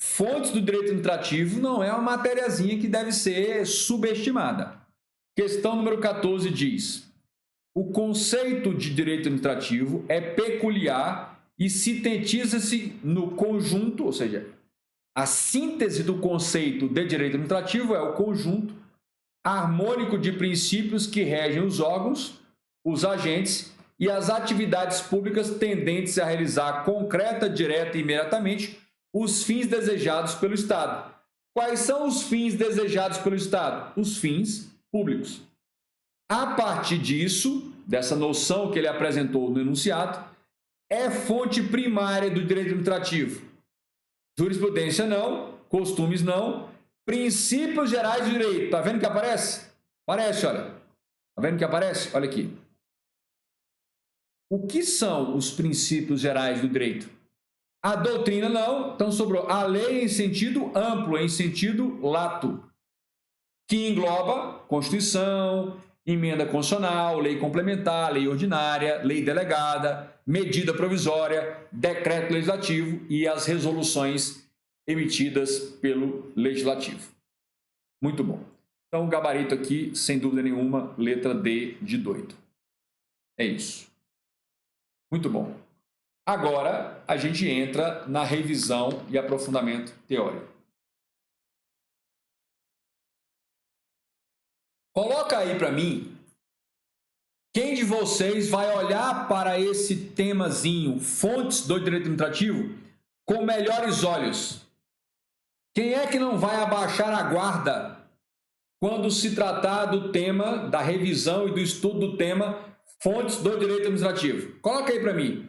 Fontes do direito administrativo não é uma matériazinha que deve ser subestimada. Questão número 14 diz: o conceito de direito administrativo é peculiar e sintetiza-se no conjunto, ou seja, a síntese do conceito de direito administrativo é o conjunto harmônico de princípios que regem os órgãos, os agentes e as atividades públicas tendentes a realizar concreta, direta e imediatamente os fins desejados pelo Estado. Quais são os fins desejados pelo Estado? Os fins públicos. A partir disso, dessa noção que ele apresentou no enunciado, é fonte primária do direito administrativo. Jurisprudência não, costumes não, princípios gerais do direito. Está vendo que aparece? Aparece, olha. Está vendo que aparece? Olha aqui. O que são os princípios gerais do direito? A doutrina não, então sobrou a lei em sentido amplo, em sentido lato, que engloba Constituição, emenda constitucional, lei complementar, lei ordinária, lei delegada, medida provisória, decreto legislativo e as resoluções emitidas pelo legislativo. Muito bom. Então, o gabarito aqui, sem dúvida nenhuma, letra D de doido. É isso. Muito bom. Agora, a gente entra na revisão e aprofundamento teórico. Coloca aí para mim, quem de vocês vai olhar para esse temazinho, fontes do direito administrativo, com melhores olhos? Quem é que não vai abaixar a guarda quando se tratar do tema, da revisão e do estudo do tema, fontes do direito administrativo? Coloca aí para mim.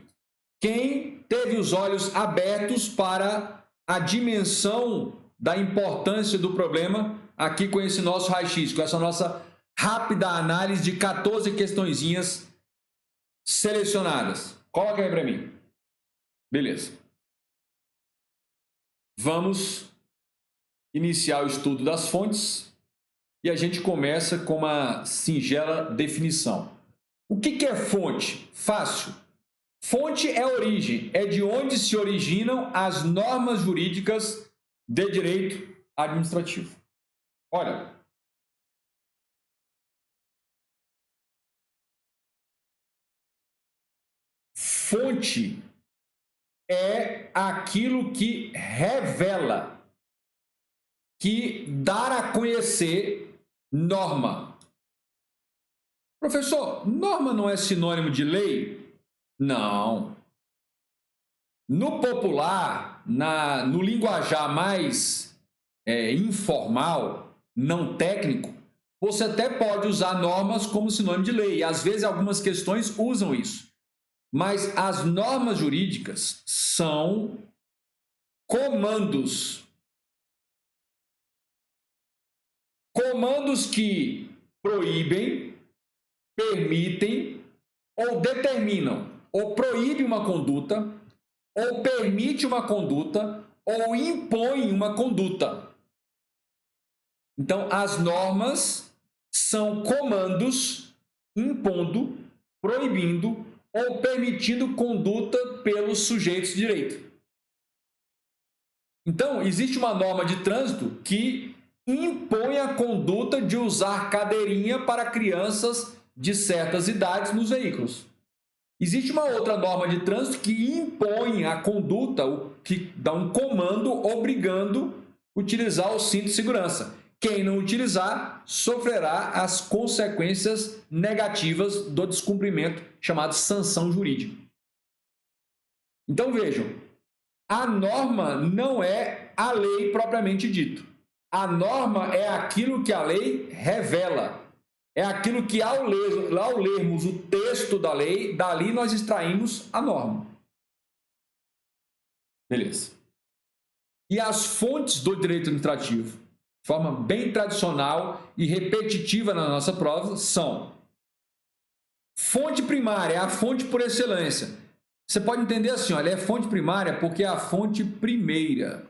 Quem teve os olhos abertos para a dimensão da importância do problema aqui com esse nosso raio-x, com essa nossa rápida análise de 14 questõezinhas selecionadas? Coloca aí para mim. Beleza. Vamos iniciar o estudo das fontes e a gente começa com uma singela definição. O que é fonte? Fácil. Fonte é origem, é de onde se originam as normas jurídicas de direito administrativo. Olha, fonte é aquilo que revela, que dá a conhecer norma. Professor, norma não é sinônimo de lei? Não. No popular, no linguajar mais informal, não técnico, você até pode usar normas como sinônimo de lei. E, às vezes, algumas questões usam isso. Mas as normas jurídicas são comandos. Comandos que proíbem, permitem ou determinam, ou proíbe uma conduta, ou permite uma conduta, ou impõe uma conduta. Então, as normas são comandos impondo, proibindo ou permitindo conduta pelos sujeitos de direito. Então, existe uma norma de trânsito que impõe a conduta de usar cadeirinha para crianças de certas idades nos veículos. Existe uma outra norma de trânsito que impõe a conduta, que dá um comando obrigando a utilizar o cinto de segurança. Quem não utilizar sofrerá as consequências negativas do descumprimento, chamado sanção jurídica. Então vejam, a norma não é a lei propriamente dito. A norma é aquilo que a lei revela. é aquilo que ao lermos o texto da lei, dali nós extraímos a norma. Beleza. E as fontes do direito administrativo, de forma bem tradicional e repetitiva na nossa prova, são: fonte primária, é a fonte por excelência. Você pode entender assim, olha, é fonte primária porque é a fonte primeira.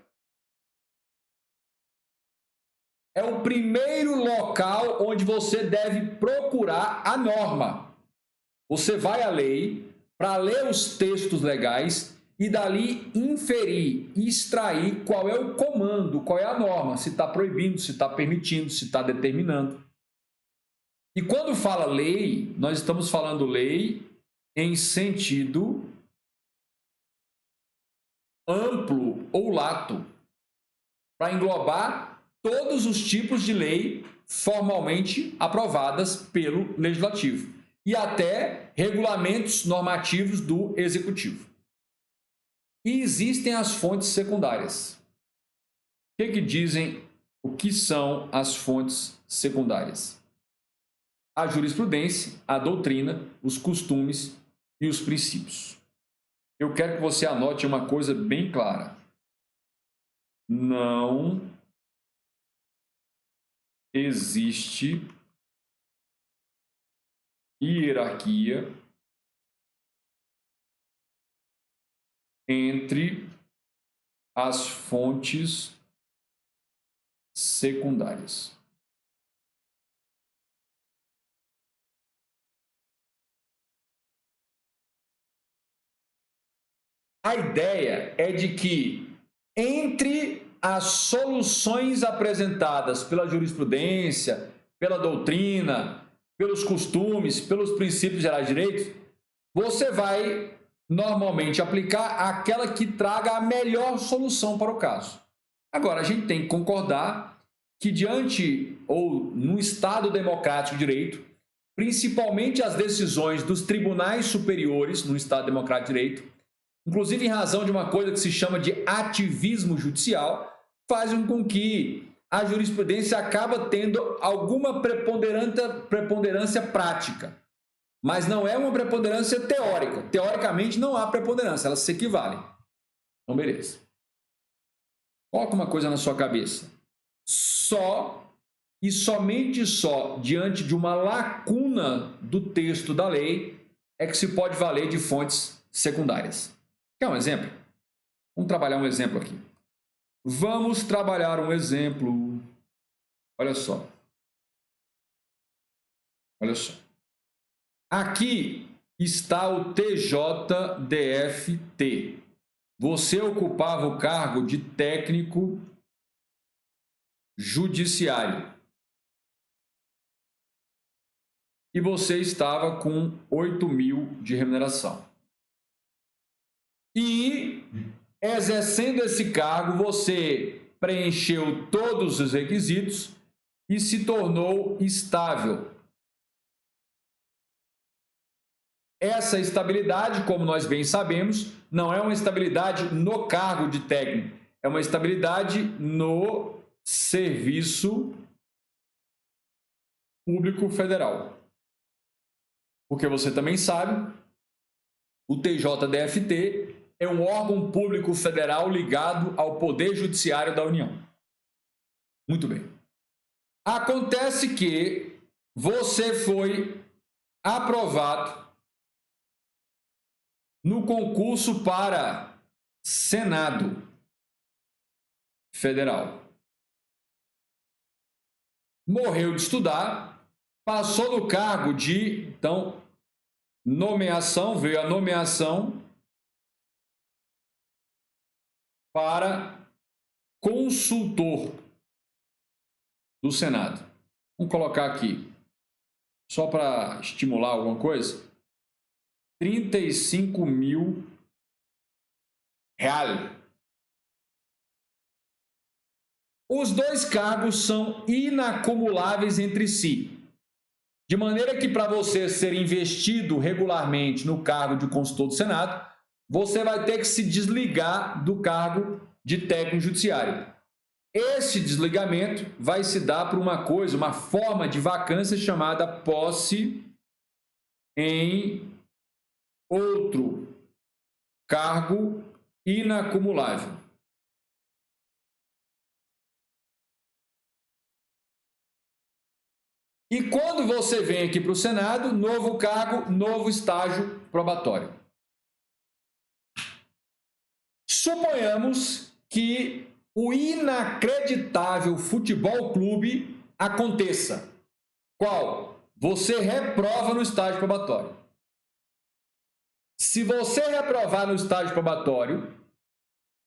É o primeiro local onde você deve procurar a norma. Você vai à lei para ler os textos legais e dali inferir, extrair qual é o comando, qual é a norma, se está proibindo, se está permitindo, se está determinando. E quando fala lei, nós estamos falando lei em sentido amplo ou lato, para englobar todos os tipos de lei formalmente aprovadas pelo Legislativo e até regulamentos normativos do Executivo. E existem as fontes secundárias. O que dizem, o que são as fontes secundárias? A jurisprudência, a doutrina, os costumes e os princípios. Eu quero que você anote uma coisa bem clara. Não existe hierarquia entre as fontes secundárias. A ideia é de que entre as soluções apresentadas pela jurisprudência, pela doutrina, pelos costumes, pelos princípios gerais de direito, você vai normalmente aplicar aquela que traga a melhor solução para o caso. Agora, a gente tem que concordar que diante ou no Estado democrático de direito, principalmente as decisões dos tribunais superiores no Estado democrático de direito, inclusive em razão de uma coisa que se chama de ativismo judicial, fazem com que a jurisprudência acaba tendo alguma preponderância prática, mas não é uma preponderância teórica. Teoricamente não há preponderância, elas se equivalem. Então, beleza. Coloca uma coisa na sua cabeça. Só e somente só diante de uma lacuna do texto da lei é que se pode valer de fontes secundárias. Quer um exemplo? Vamos trabalhar um exemplo aqui. Vamos trabalhar um exemplo. Olha só. Olha só. Aqui está o TJDFT. Você ocupava o cargo de técnico judiciário. E você estava com 8.000 de remuneração. E, exercendo esse cargo, você preencheu todos os requisitos e se tornou estável. Essa estabilidade, como nós bem sabemos, não é uma estabilidade no cargo de técnico, é uma estabilidade no serviço público federal. Porque você também sabe, o TJDFT é um órgão público federal ligado ao Poder Judiciário da União. Muito bem. Acontece que você foi aprovado no concurso para Senado Federal. Morreu de estudar, passou no cargo de, então, nomeação, veio a nomeação para consultor do Senado. Vamos colocar aqui, só para estimular alguma coisa, 35.000 reais. Os dois cargos são inacumuláveis entre si, de maneira que para você ser investido regularmente no cargo de consultor do Senado, você vai ter que se desligar do cargo de técnico judiciário. Esse desligamento vai se dar por uma coisa, uma forma de vacância chamada posse em outro cargo inacumulável. E quando você vem aqui para o Senado, novo cargo, novo estágio probatório. Suponhamos que o inacreditável futebol clube aconteça. Qual? Você reprova no estágio probatório. Se você reprovar no estágio probatório,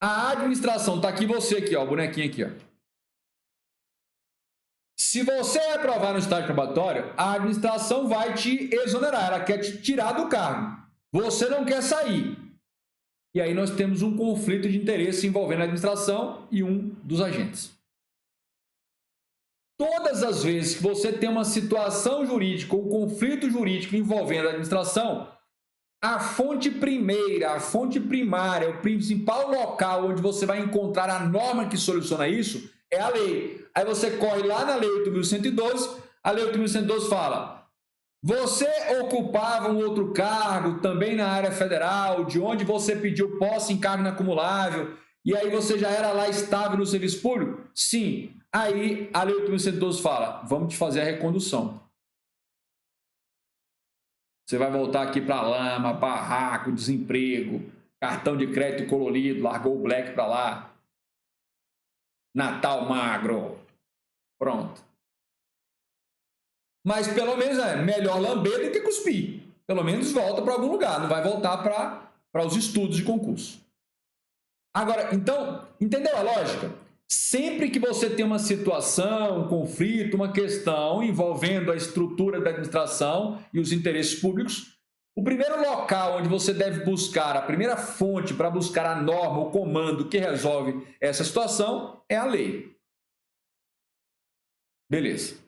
a administração, tá aqui você aqui, ó, o bonequinho aqui, ó. Se você reprovar no estágio probatório, a administração vai te exonerar, ela quer te tirar do cargo. Você não quer sair. E aí nós temos um conflito de interesse envolvendo a administração e um dos agentes. Todas as vezes que você tem uma situação jurídica ou conflito jurídico envolvendo a administração, a fonte primeira, a fonte primária, o principal local onde você vai encontrar a norma que soluciona isso é a lei. Aí você corre lá na Lei 8.112, a Lei 8.112 fala: você ocupava um outro cargo também na área federal, de onde você pediu posse em cargo inacumulável, e aí você já era lá estável no serviço público? Sim. Aí a Lei 8.112 fala: vamos te fazer a recondução. Você vai voltar aqui para lama, barraco, desemprego, cartão de crédito colorido, largou o black para lá. Natal magro. Pronto. Mas pelo menos é melhor lamber do que cuspir. Pelo menos volta para algum lugar, não vai voltar para os estudos de concurso. Agora, então, entendeu a lógica? Sempre que você tem uma situação, um conflito, uma questão envolvendo a estrutura da administração e os interesses públicos, o primeiro local onde você deve buscar, a primeira fonte para buscar a norma, o comando que resolve essa situação é a lei. Beleza.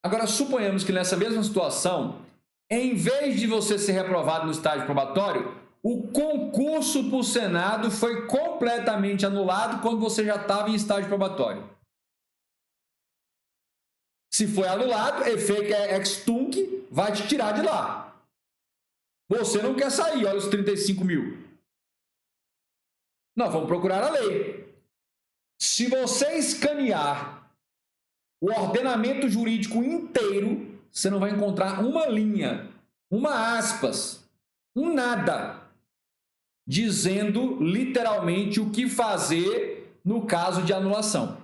Agora, suponhamos que nessa mesma situação, em vez de você ser reprovado no estágio probatório, o concurso para o Senado foi completamente anulado quando você já estava em estágio probatório. Se foi anulado, efeito ex tunc, vai te tirar de lá. Você não quer sair, olha os 35 mil. Nós vamos procurar a lei. Se você escanear o ordenamento jurídico inteiro, você não vai encontrar uma linha, uma aspas, um nada, dizendo literalmente o que fazer no caso de anulação.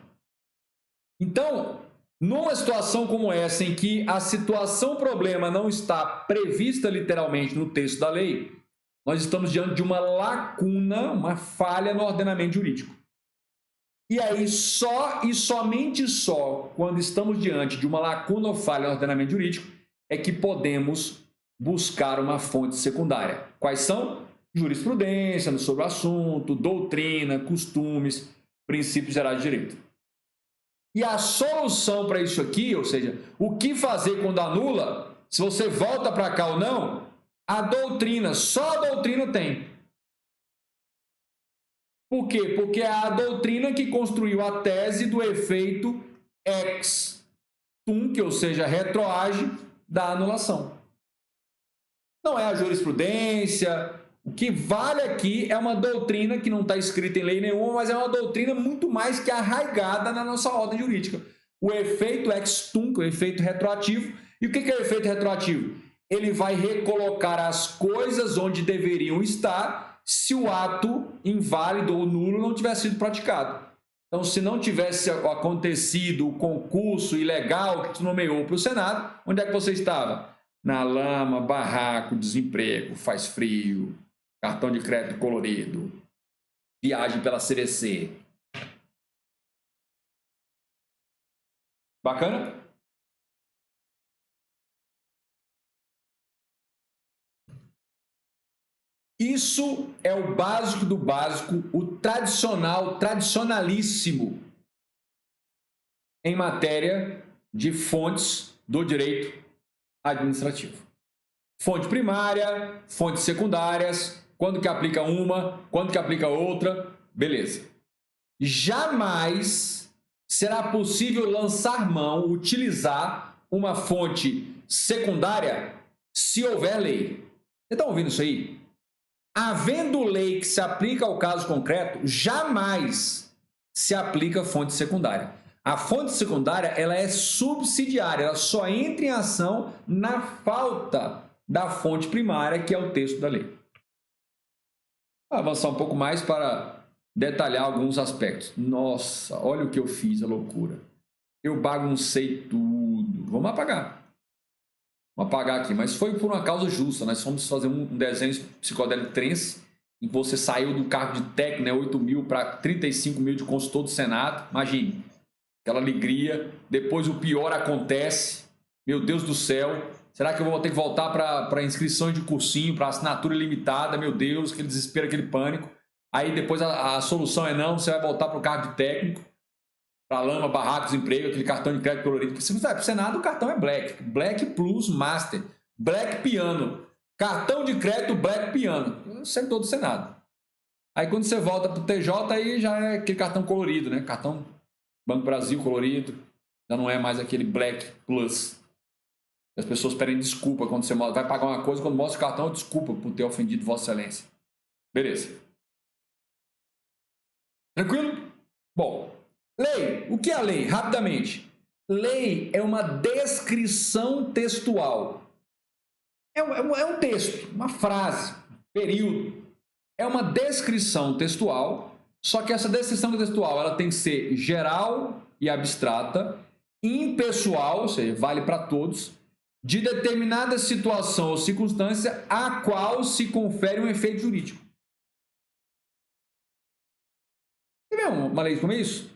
Então, numa situação como essa, em que a situação problema não está prevista literalmente no texto da lei, nós estamos diante de uma lacuna, uma falha no ordenamento jurídico. E aí, só e somente só quando estamos diante de uma lacuna ou falha no ordenamento jurídico é que podemos buscar uma fonte secundária. Quais são? Jurisprudência sobre o assunto, doutrina, costumes, princípios gerais de direito. E a solução para isso aqui, ou seja, o que fazer quando anula, se você volta para cá ou não, a doutrina, só a doutrina tem. Por quê? Porque é a doutrina que construiu a tese do efeito ex tunc, ou seja, retroage da anulação. Não é a jurisprudência. O que vale aqui é uma doutrina que não está escrita em lei nenhuma, mas é uma doutrina muito mais que arraigada na nossa ordem jurídica. O efeito ex tunc, o efeito retroativo. E o que é o efeito retroativo? Ele vai recolocar as coisas onde deveriam estar se o ato inválido ou nulo não tivesse sido praticado. Então, se não tivesse acontecido o concurso ilegal que tu nomeou para o Senado, onde é que você estava? Na lama, barraco, desemprego, faz frio, cartão de crédito colorido, viagem pela CVC. Bacana? Isso é o básico do básico, o tradicional, tradicionalíssimo em matéria de fontes do direito administrativo. Fonte primária, fontes secundárias, quando que aplica uma, quando que aplica outra, beleza. jamais será possível lançar mão, utilizar uma fonte secundária se houver lei. Vocês estão ouvindo isso aí? Havendo lei que se aplica ao caso concreto, jamais se aplica fonte secundária. A fonte secundária, ela é subsidiária, ela só entra em ação na falta da fonte primária, que é o texto da lei. Vou avançar um pouco mais para detalhar alguns aspectos. Nossa, olha o que eu fiz, a loucura. Eu baguncei tudo. Vamos apagar. Vamos apagar aqui, mas foi por uma causa justa. Nós fomos fazer um desenho psicodélico trance, em que você saiu do cargo de técnico, né, 8 mil para 35 mil de consultor do Senado. Imagine, aquela alegria. Depois o pior acontece. Meu Deus do céu. Será que eu vou ter que voltar para inscrição de cursinho, para assinatura ilimitada? Meu Deus, aquele desespero, aquele pânico. Aí depois a solução é não, você vai voltar para o cargo de técnico, para lama, barracos, emprego, aquele cartão de crédito colorido. Se você vai para o Senado, o cartão é Black. Black Plus Master. Black Piano. Cartão de crédito Black Piano. Setor do Senado. Aí quando você volta para o TJ, aí já é aquele cartão colorido, né? Cartão Banco Brasil colorido. Já não é mais aquele Black Plus. As pessoas pedem desculpa quando você vai pagar uma coisa, quando mostra o cartão, desculpa por ter ofendido Vossa Excelência. Beleza. Tranquilo? Bom, lei. O que é a lei? Rapidamente. Lei é uma descrição textual. É um texto, uma frase, período. É uma descrição textual, só que essa descrição textual ela tem que ser geral e abstrata, impessoal, ou seja, vale para todos, de determinada situação ou circunstância a qual se confere um efeito jurídico. Quer ver uma lei como isso?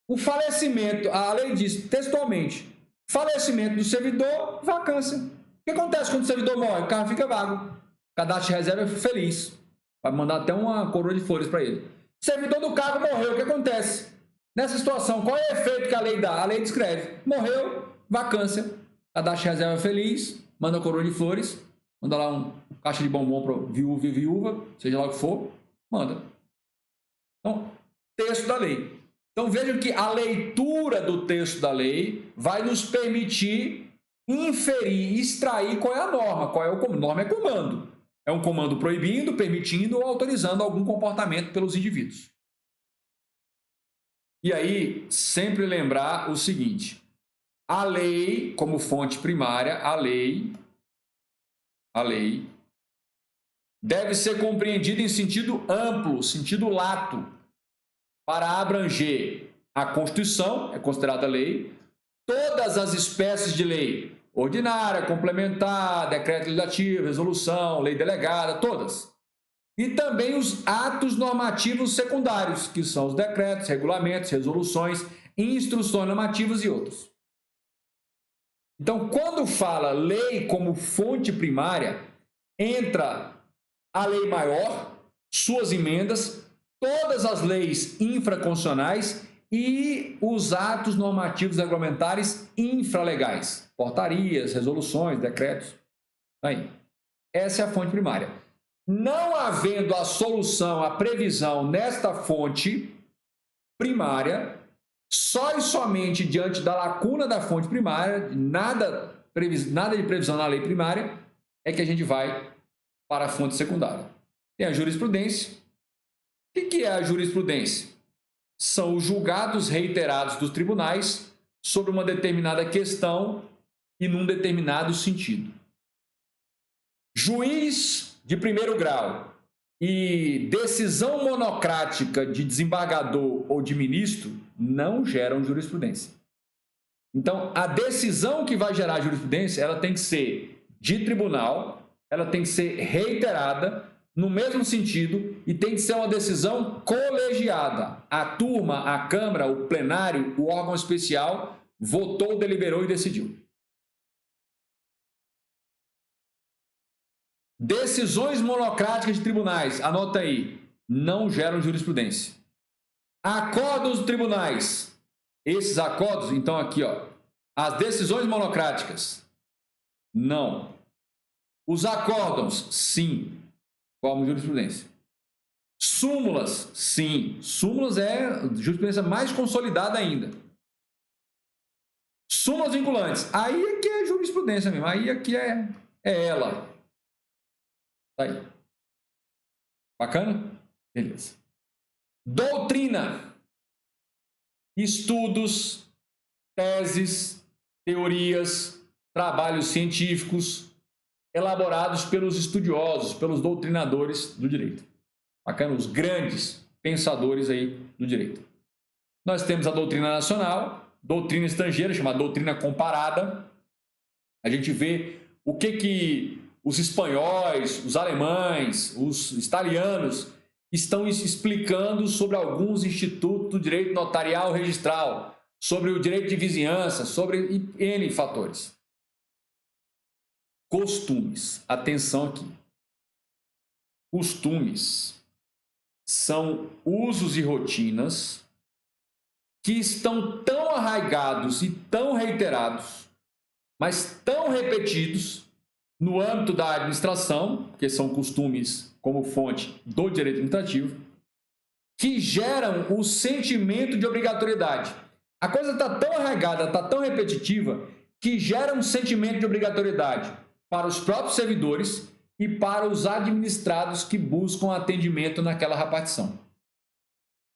O falecimento, a lei diz textualmente, falecimento do servidor, vacância. O que acontece quando o servidor morre? O carro fica vago. Cadastro de reserva é feliz. Vai mandar até uma coroa de flores para ele. Servidor do cargo morreu, o que acontece? Nessa situação, qual é o efeito que a lei dá? A lei descreve. Morreu, vacância. Cadastro de reserva feliz, manda coroa de flores, manda lá um caixa de bombom para viúva e viúva, seja lá o que for, manda. Então, texto da lei. Então vejam que a leitura do texto da lei vai nos permitir inferir, extrair qual é a norma. Qual é o comando? Norma é comando. É um comando proibindo, permitindo ou autorizando algum comportamento pelos indivíduos. E aí, sempre lembrar o seguinte: a lei, como fonte primária, a lei deve ser compreendida em sentido amplo, sentido lato, para abranger a Constituição, é considerada lei, todas as espécies de lei, ordinária, complementar, decreto legislativo, resolução, lei delegada, todas. E também os atos normativos secundários, que são os decretos, regulamentos, resoluções, instruções normativas e outros. Então, quando fala lei como fonte primária, entra a lei maior, suas emendas, todas as leis infraconstitucionais e os atos normativos regulamentares infralegais, portarias, resoluções, decretos. Aí, essa é a fonte primária. Não havendo a solução, a previsão nesta fonte primária, só e somente diante da lacuna da fonte primária, nada de previsão na lei primária, é que a gente vai para a fonte secundária. Tem a jurisprudência. O que é a jurisprudência? São os julgados reiterados dos tribunais sobre uma determinada questão e num determinado sentido. Juiz de primeiro grau e decisão monocrática de desembargador ou de ministro não geram jurisprudência. Então, a decisão que vai gerar jurisprudência, ela tem que ser de tribunal, ela tem que ser reiterada, no mesmo sentido, e tem que ser uma decisão colegiada. A turma, a Câmara, o plenário, o órgão especial votou, deliberou e decidiu. Decisões monocráticas de tribunais, anota aí, não geram jurisprudência. Acordos de tribunais, esses acordos, então aqui, ó, as decisões monocráticas, não. Os acórdãos, sim, como jurisprudência. Súmulas, sim. Súmulas é jurisprudência mais consolidada ainda. Súmulas vinculantes. Aí é que é jurisprudência mesmo. Aí é que é ela. Tá aí. Bacana? Beleza. Doutrina. Estudos, teses, teorias, trabalhos científicos elaborados pelos estudiosos, pelos doutrinadores do direito. Bacana? Os grandes pensadores aí do direito. Nós temos a doutrina nacional, doutrina estrangeira, chamada doutrina comparada. A gente vê o que os espanhóis, os alemães, os italianos estão explicando sobre alguns institutos do direito notarial registral, sobre o direito de vizinhança, sobre N fatores. Costumes. Atenção aqui. Costumes são usos e rotinas que estão tão arraigados e tão reiterados, mas tão repetidos no âmbito da administração, porque são costumes como fonte do direito administrativo, que geram o sentimento de obrigatoriedade. A coisa está tão arraigada, está tão repetitiva, que gera um sentimento de obrigatoriedade para os próprios servidores e para os administrados que buscam atendimento naquela repartição.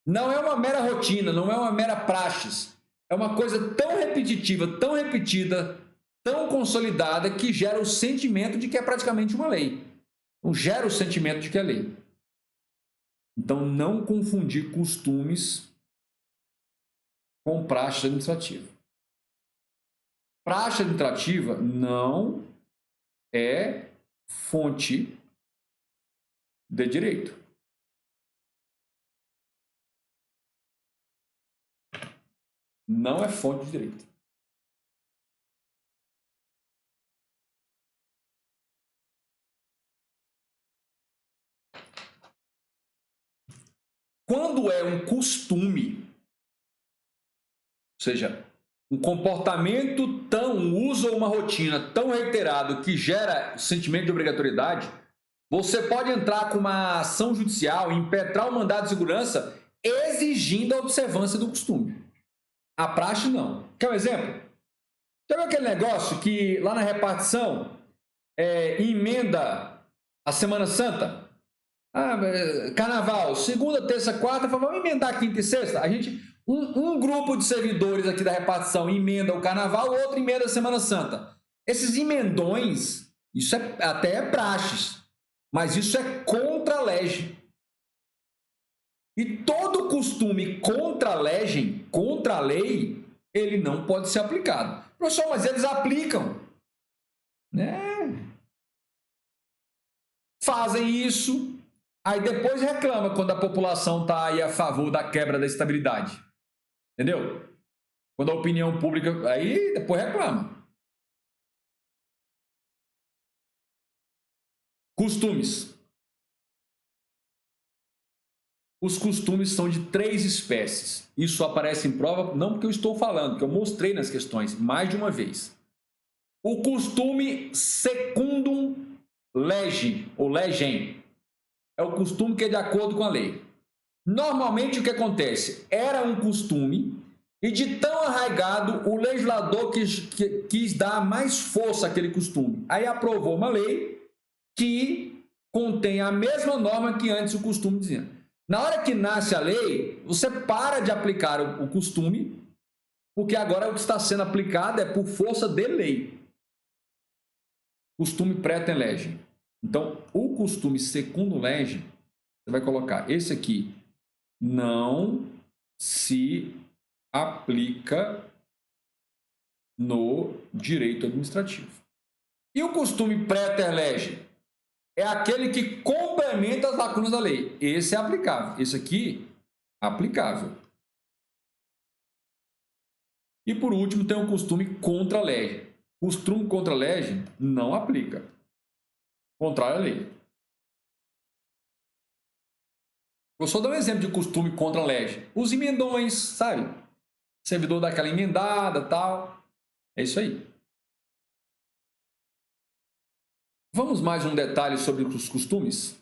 Não é uma mera rotina, não é uma mera praxis. É uma coisa tão repetitiva, tão repetida, tão consolidada, que gera o sentimento de que é praticamente uma lei. Não gera o sentimento de que é lei. Então, não confundir costumes com praxe administrativa. Praxe administrativa não é fonte de direito. Não é fonte de direito. Quando é um costume, ou seja, um comportamento um uso ou uma rotina tão reiterado que gera sentimento de obrigatoriedade, você pode entrar com uma ação judicial e impetrar o mandado de segurança exigindo a observância do costume. A praxe não. Quer um exemplo? Já viu aquele negócio que lá na repartição emenda a Semana Santa? Carnaval, segunda, terça, quarta, vamos emendar quinta e sexta. A gente, um grupo de servidores aqui da repartição emenda o Carnaval, o outro emenda a Semana Santa. Esses emendões, isso até é praxes, mas isso é contra a lei. E todo costume contra a lei, ele não pode ser aplicado. Professor, mas eles aplicam. Fazem isso. Aí depois reclama quando a população está aí a favor da quebra da estabilidade. Entendeu? Quando a opinião pública... Aí depois reclama. Costumes. Os costumes são de 3 espécies. Isso aparece em prova, não porque eu estou falando, porque eu mostrei nas questões mais de uma vez. O costume secundum lege, ou legem. É o costume que é de acordo com a lei. Normalmente o que acontece? Era um costume e de tão arraigado o legislador quis dar mais força àquele costume. Aí aprovou uma lei que contém a mesma norma que antes o costume dizia. Na hora que nasce a lei, você para de aplicar o costume, porque agora o que está sendo aplicado é por força de lei. Costume pretem lege. Então, o costume secundum lege, você vai colocar esse aqui, não se aplica no direito administrativo. E o costume preter lege é aquele que complementa as lacunas da lei. Esse é aplicável. Esse aqui, aplicável. E por último, tem o costume contra lege. Costume contra lege não aplica. Contrário à lei. Vou só dar um exemplo de costume contra a lei. Os emendões, sabe? O servidor dá aquela emendada, tal. É isso aí. Vamos mais um detalhe sobre os costumes?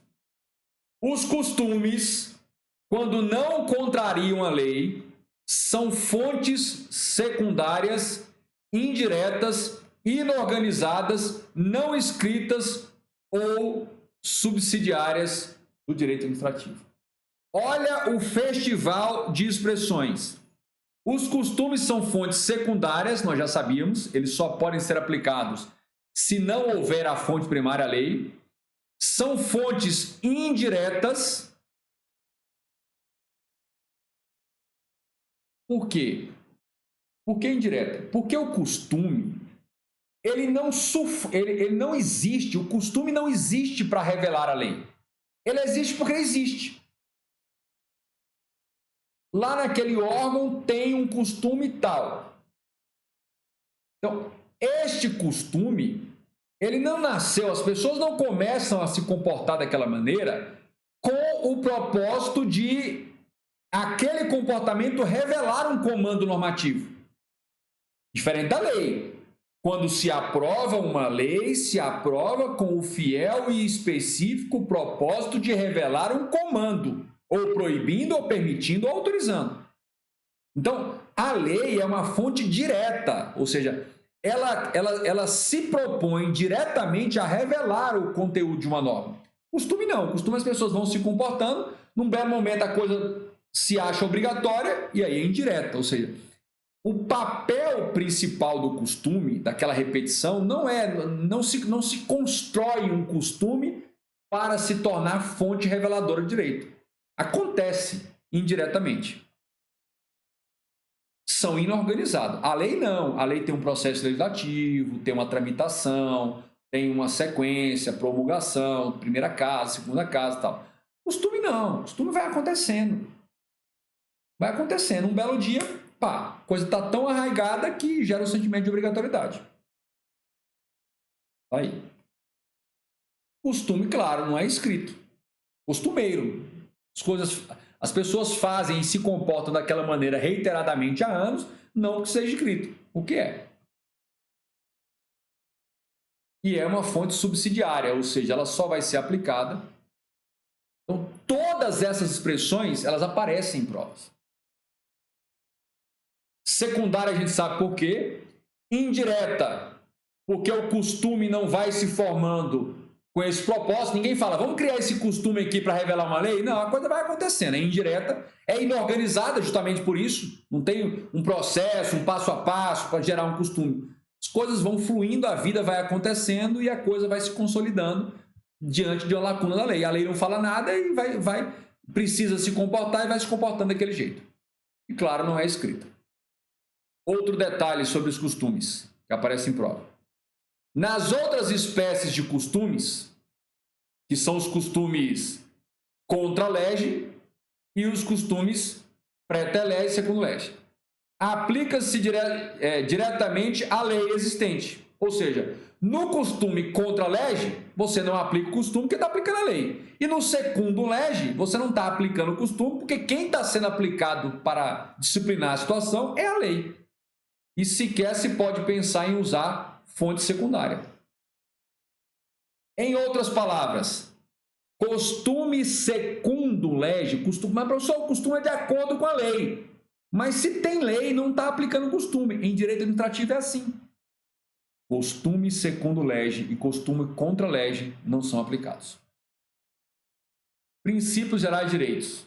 Os costumes, quando não contrariam a lei, são fontes secundárias, indiretas, inorganizadas, não escritas ou subsidiárias do direito administrativo. Olha o festival de expressões. Os costumes são fontes secundárias, nós já sabíamos, eles só podem ser aplicados se não houver a fonte primária, a lei. São fontes indiretas. Por quê? Por que indireta? Porque o costume, ele não existe, o costume não existe para revelar a lei. Ele existe porque existe. Lá naquele órgão tem um costume tal. Então, este costume, ele não nasceu, as pessoas não começam a se comportar daquela maneira com o propósito de aquele comportamento revelar um comando normativo. Diferente da lei. Quando se aprova uma lei, se aprova com o fiel e específico propósito de revelar um comando, ou proibindo, ou permitindo, ou autorizando. Então, a lei é uma fonte direta, ou seja, ela se propõe diretamente a revelar o conteúdo de uma norma. Costume não, costume as pessoas vão se comportando, num belo momento a coisa se acha obrigatória e aí é indireta, ou seja, o papel principal do costume, daquela repetição, não se constrói um costume para se tornar fonte reveladora de direito. Acontece indiretamente. São inorganizados. A lei não. A lei tem um processo legislativo, tem uma tramitação, tem uma sequência, promulgação, primeira casa, segunda casa e tal. Costume não. Costume vai acontecendo. Vai acontecendo. Um belo dia, pá, a coisa está tão arraigada que gera um sentimento de obrigatoriedade. Aí. Costume, claro, não é escrito. Costumeiro. As pessoas fazem e se comportam daquela maneira reiteradamente há anos, não que seja escrito. O que é? E é uma fonte subsidiária, ou seja, ela só vai ser aplicada. Então, todas essas expressões, elas aparecem em provas. Secundária, a gente sabe por quê. Indireta, porque o costume não vai se formando com esse propósito. Ninguém fala, vamos criar esse costume aqui para revelar uma lei. Não, a coisa vai acontecendo. É indireta, é inorganizada justamente por isso. Não tem um processo, um passo a passo para gerar um costume. As coisas vão fluindo, a vida vai acontecendo e a coisa vai se consolidando diante de uma lacuna da lei. A lei não fala nada e precisa se comportar e vai se comportando daquele jeito. E claro, não é escrita. Outro detalhe sobre os costumes que aparece em prova. Nas outras espécies de costumes, que são os costumes contra a lege e os costumes pré-lege e segundo lege, aplica-se diretamente à lei existente. Ou seja, no costume contra a lege, você não aplica o costume porque está aplicando a lei. E no segundo lege, você não está aplicando o costume porque quem está sendo aplicado para disciplinar a situação é a lei. E sequer se pode pensar em usar fonte secundária. Em outras palavras, costume segundo lege, mas professor, o costume é de acordo com a lei. Mas se tem lei, não está aplicando costume. Em direito administrativo é assim. Costume segundo lege e costume contra lege não são aplicados. Princípios gerais de direitos.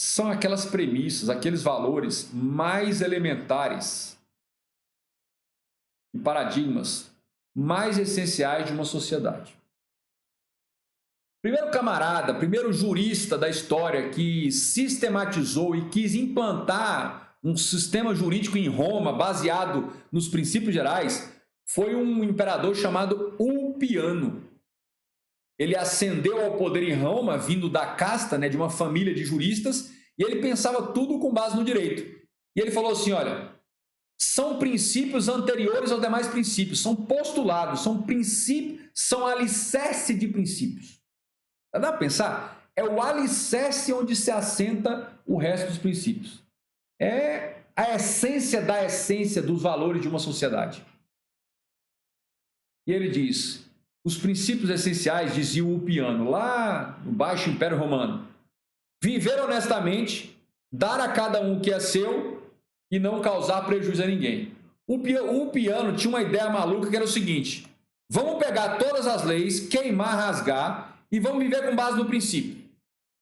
São aquelas premissas, aqueles valores mais elementares e paradigmas mais essenciais de uma sociedade. Primeiro camarada, primeiro jurista da história que sistematizou e quis implantar um sistema jurídico em Roma baseado nos princípios gerais foi um imperador chamado Ulpiano. Ele ascendeu ao poder em Roma, vindo da casta, de uma família de juristas, e ele pensava tudo com base no direito. E ele falou assim, olha, são princípios anteriores aos demais princípios, são postulados, são princípios, são alicerce de princípios. Dá para pensar? É o alicerce onde se assenta o resto dos princípios. É a essência da essência dos valores de uma sociedade. E ele diz, Os princípios essenciais, dizia o Ulpiano, lá no Baixo Império Romano. Viver honestamente, dar a cada um o que é seu e não causar prejuízo a ninguém. O Ulpiano tinha uma ideia maluca que era o seguinte: vamos pegar todas as leis, queimar, rasgar e vamos viver com base no princípio.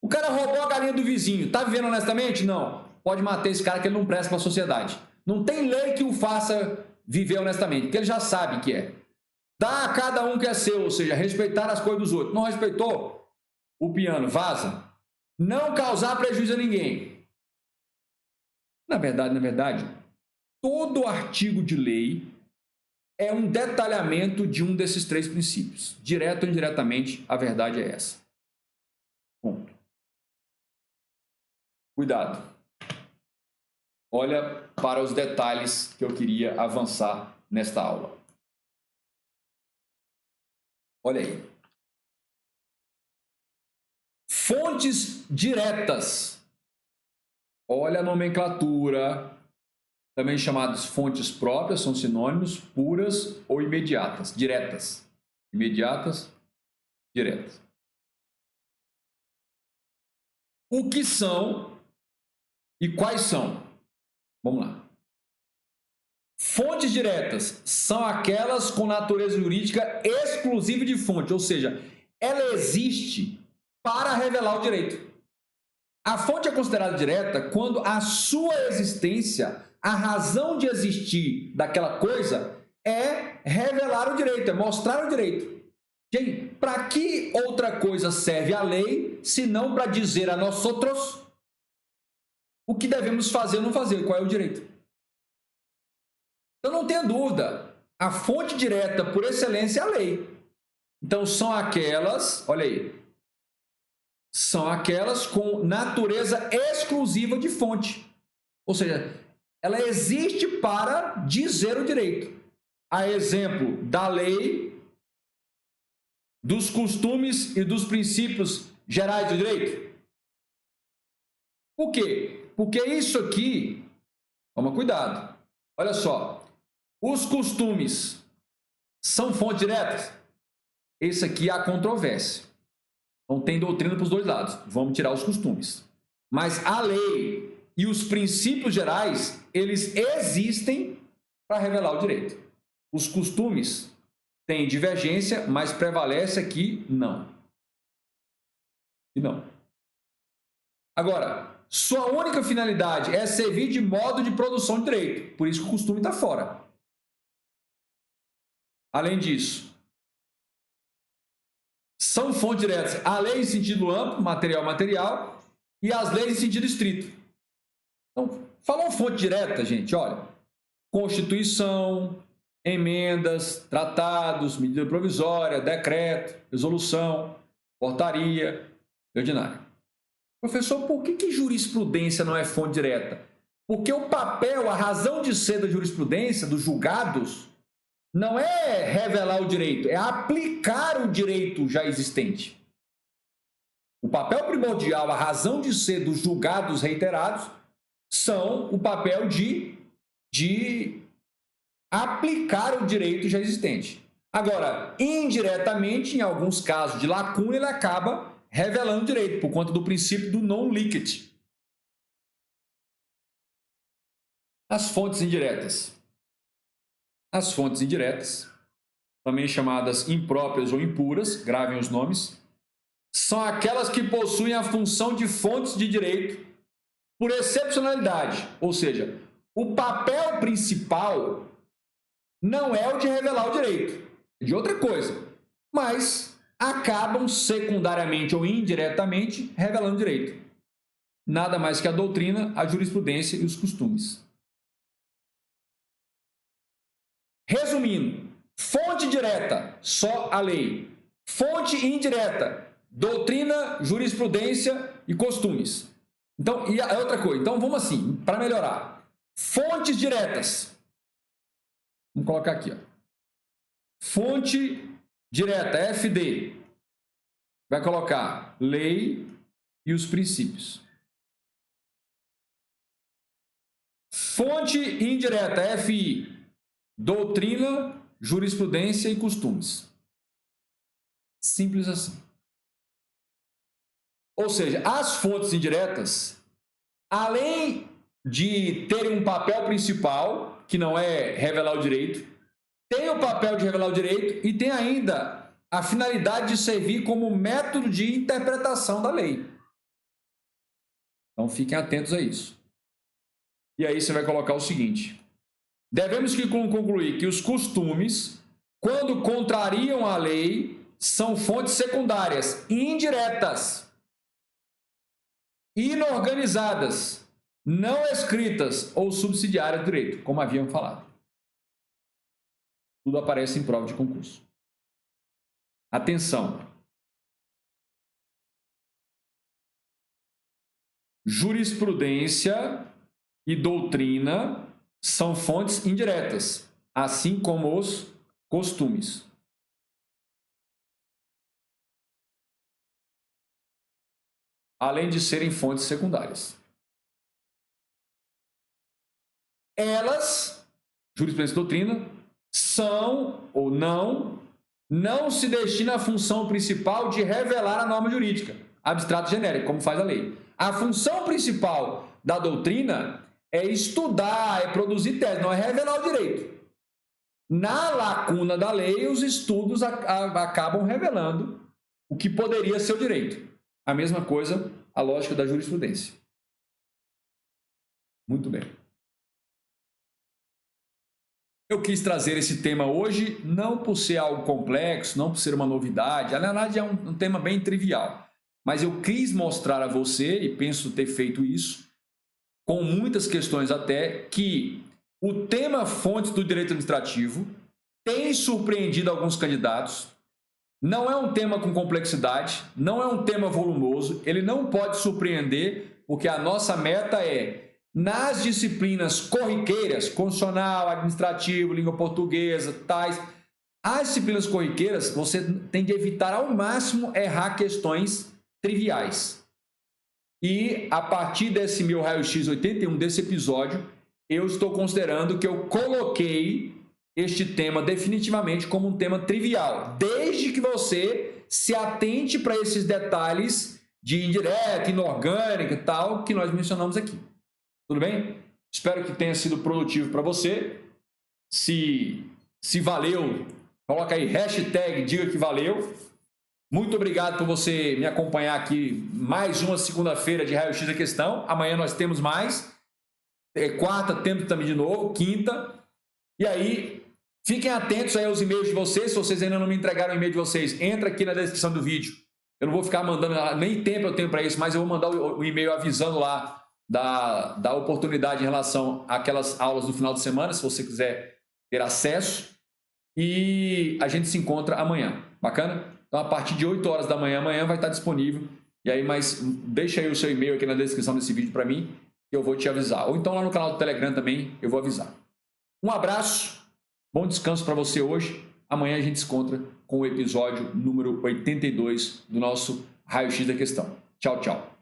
O cara roubou a galinha do vizinho, tá vivendo honestamente? Não. Pode matar esse cara que ele não presta para a sociedade. Não tem lei que o faça viver honestamente, porque ele já sabe que é. Dá a cada um que é seu, ou seja, respeitar as coisas dos outros. Não respeitou? O piano vaza. Não causar prejuízo a ninguém. Na verdade, todo artigo de lei é um detalhamento de um desses três princípios. Direto ou indiretamente, a verdade é essa. Ponto. Cuidado. Olha para os detalhes que eu queria avançar nesta aula. Olha aí. Fontes diretas. Olha a nomenclatura. Também chamadas fontes próprias, são sinônimos, puras ou imediatas. Diretas. Imediatas, diretas. O que são e quais são? Vamos lá. Fontes diretas são aquelas com natureza jurídica exclusiva de fonte, ou seja, ela existe para revelar o direito. A fonte é considerada direta quando a sua existência, a razão de existir daquela coisa é revelar o direito, é mostrar o direito. Gente, para que outra coisa serve a lei, se não para dizer a nós outros o que devemos fazer ou não fazer, qual é o direito? Então não tenha dúvida, a fonte direta por excelência é a lei. Então são aquelas, olha aí, são aquelas com natureza exclusiva de fonte. Ou seja, ela existe para dizer o direito. A exemplo da lei, dos costumes e dos princípios gerais do direito. Por quê? Porque isso aqui, toma cuidado, olha só, os costumes são fontes diretas? Esse aqui é a controvérsia. Não tem doutrina para os dois lados. Vamos tirar os costumes. Mas a lei e os princípios gerais, eles existem para revelar o direito. Os costumes têm divergência, mas prevalece aqui não. E não. Agora, sua única finalidade é servir de modo de produção de direito. Por isso que o costume está fora. Além disso, são fontes diretas a lei em sentido amplo, material, e as leis em sentido estrito. Então, falou fonte direta, gente, olha, Constituição, emendas, tratados, medida provisória, decreto, resolução, portaria, ordinária. Professor, por que jurisprudência não é fonte direta? Porque o papel, a razão de ser da jurisprudência, dos julgados, não é revelar o direito, é aplicar o direito já existente. O papel primordial, a razão de ser dos julgados reiterados, são o papel de aplicar o direito já existente. Agora, indiretamente, em alguns casos de lacuna, ele acaba revelando o direito, por conta do princípio do non licet. As fontes indiretas. As fontes indiretas, também chamadas impróprias ou impuras, gravem os nomes, são aquelas que possuem a função de fontes de direito por excepcionalidade, ou seja, o papel principal não é o de revelar o direito, é de outra coisa, mas acabam secundariamente ou indiretamente revelando o direito. Nada mais que a doutrina, a jurisprudência e os costumes. Resumindo, fonte direta, só a lei. Fonte indireta, doutrina, jurisprudência e costumes. Então, e a outra coisa, então vamos assim, para melhorar. Fontes diretas. Vamos colocar aqui, ó. Fonte direta, FD. Vai colocar lei e os princípios. Fonte indireta, FI. Doutrina, jurisprudência e costumes. Simples assim. Ou seja, as fontes indiretas, além de terem um papel principal, que não é revelar o direito, tem o papel de revelar o direito e tem ainda a finalidade de servir como método de interpretação da lei. Então, fiquem atentos a isso. E aí você vai colocar o seguinte: devemos concluir que os costumes, quando contrariam a lei, são fontes secundárias, indiretas, inorganizadas, não escritas ou subsidiárias do direito, como havíamos falado. Tudo aparece em prova de concurso. Atenção! Jurisprudência e doutrina são fontes indiretas, assim como os costumes. Além de serem fontes secundárias. Elas, jurisprudência e doutrina, são ou não se destinam à função principal de revelar a norma jurídica, abstrato genérico, como faz a lei. A função principal da doutrina é estudar, é produzir tese, não é revelar o direito. Na lacuna da lei, os estudos acabam revelando o que poderia ser o direito. A mesma coisa, a lógica da jurisprudência. Muito bem. Eu quis trazer esse tema hoje, não por ser algo complexo, não por ser uma novidade, na verdade é um tema bem trivial, mas eu quis mostrar a você, e penso ter feito isso, com muitas questões até, que o tema fontes do direito administrativo tem surpreendido alguns candidatos. Não é um tema com complexidade, não é um tema volumoso, ele não pode surpreender, porque a nossa meta é, nas disciplinas corriqueiras, constitucional, administrativo, língua portuguesa, tais, as disciplinas corriqueiras, você tem de evitar ao máximo errar questões triviais. E a partir desse meu raio-x 81, desse episódio, eu estou considerando que eu coloquei este tema definitivamente como um tema trivial, desde que você se atente para esses detalhes de indireta, inorgânica e tal, que nós mencionamos aqui. Tudo bem? Espero que tenha sido produtivo para você. Se valeu, coloca aí hashtag diga que valeu. Muito obrigado por você me acompanhar aqui mais uma segunda-feira de Raio-X da Questão. Amanhã nós temos mais. Quarta temos também de novo, quinta. E aí, fiquem atentos aí aos e-mails de vocês. Se vocês ainda não me entregaram o e-mail de vocês, entra aqui na descrição do vídeo. Eu não vou ficar mandando, nem tempo eu tenho para isso, mas eu vou mandar o e-mail avisando lá da oportunidade em relação àquelas aulas do final de semana, se você quiser ter acesso. E a gente se encontra amanhã. Bacana? Então, a partir de 8 horas da manhã, amanhã vai estar disponível. E aí, mas deixa aí o seu e-mail aqui na descrição desse vídeo para mim, que eu vou te avisar. Ou então lá no canal do Telegram também, eu vou avisar. Um abraço, bom descanso para você hoje. Amanhã a gente se encontra com o episódio número 82 do nosso Raio-X da Questão. Tchau, tchau.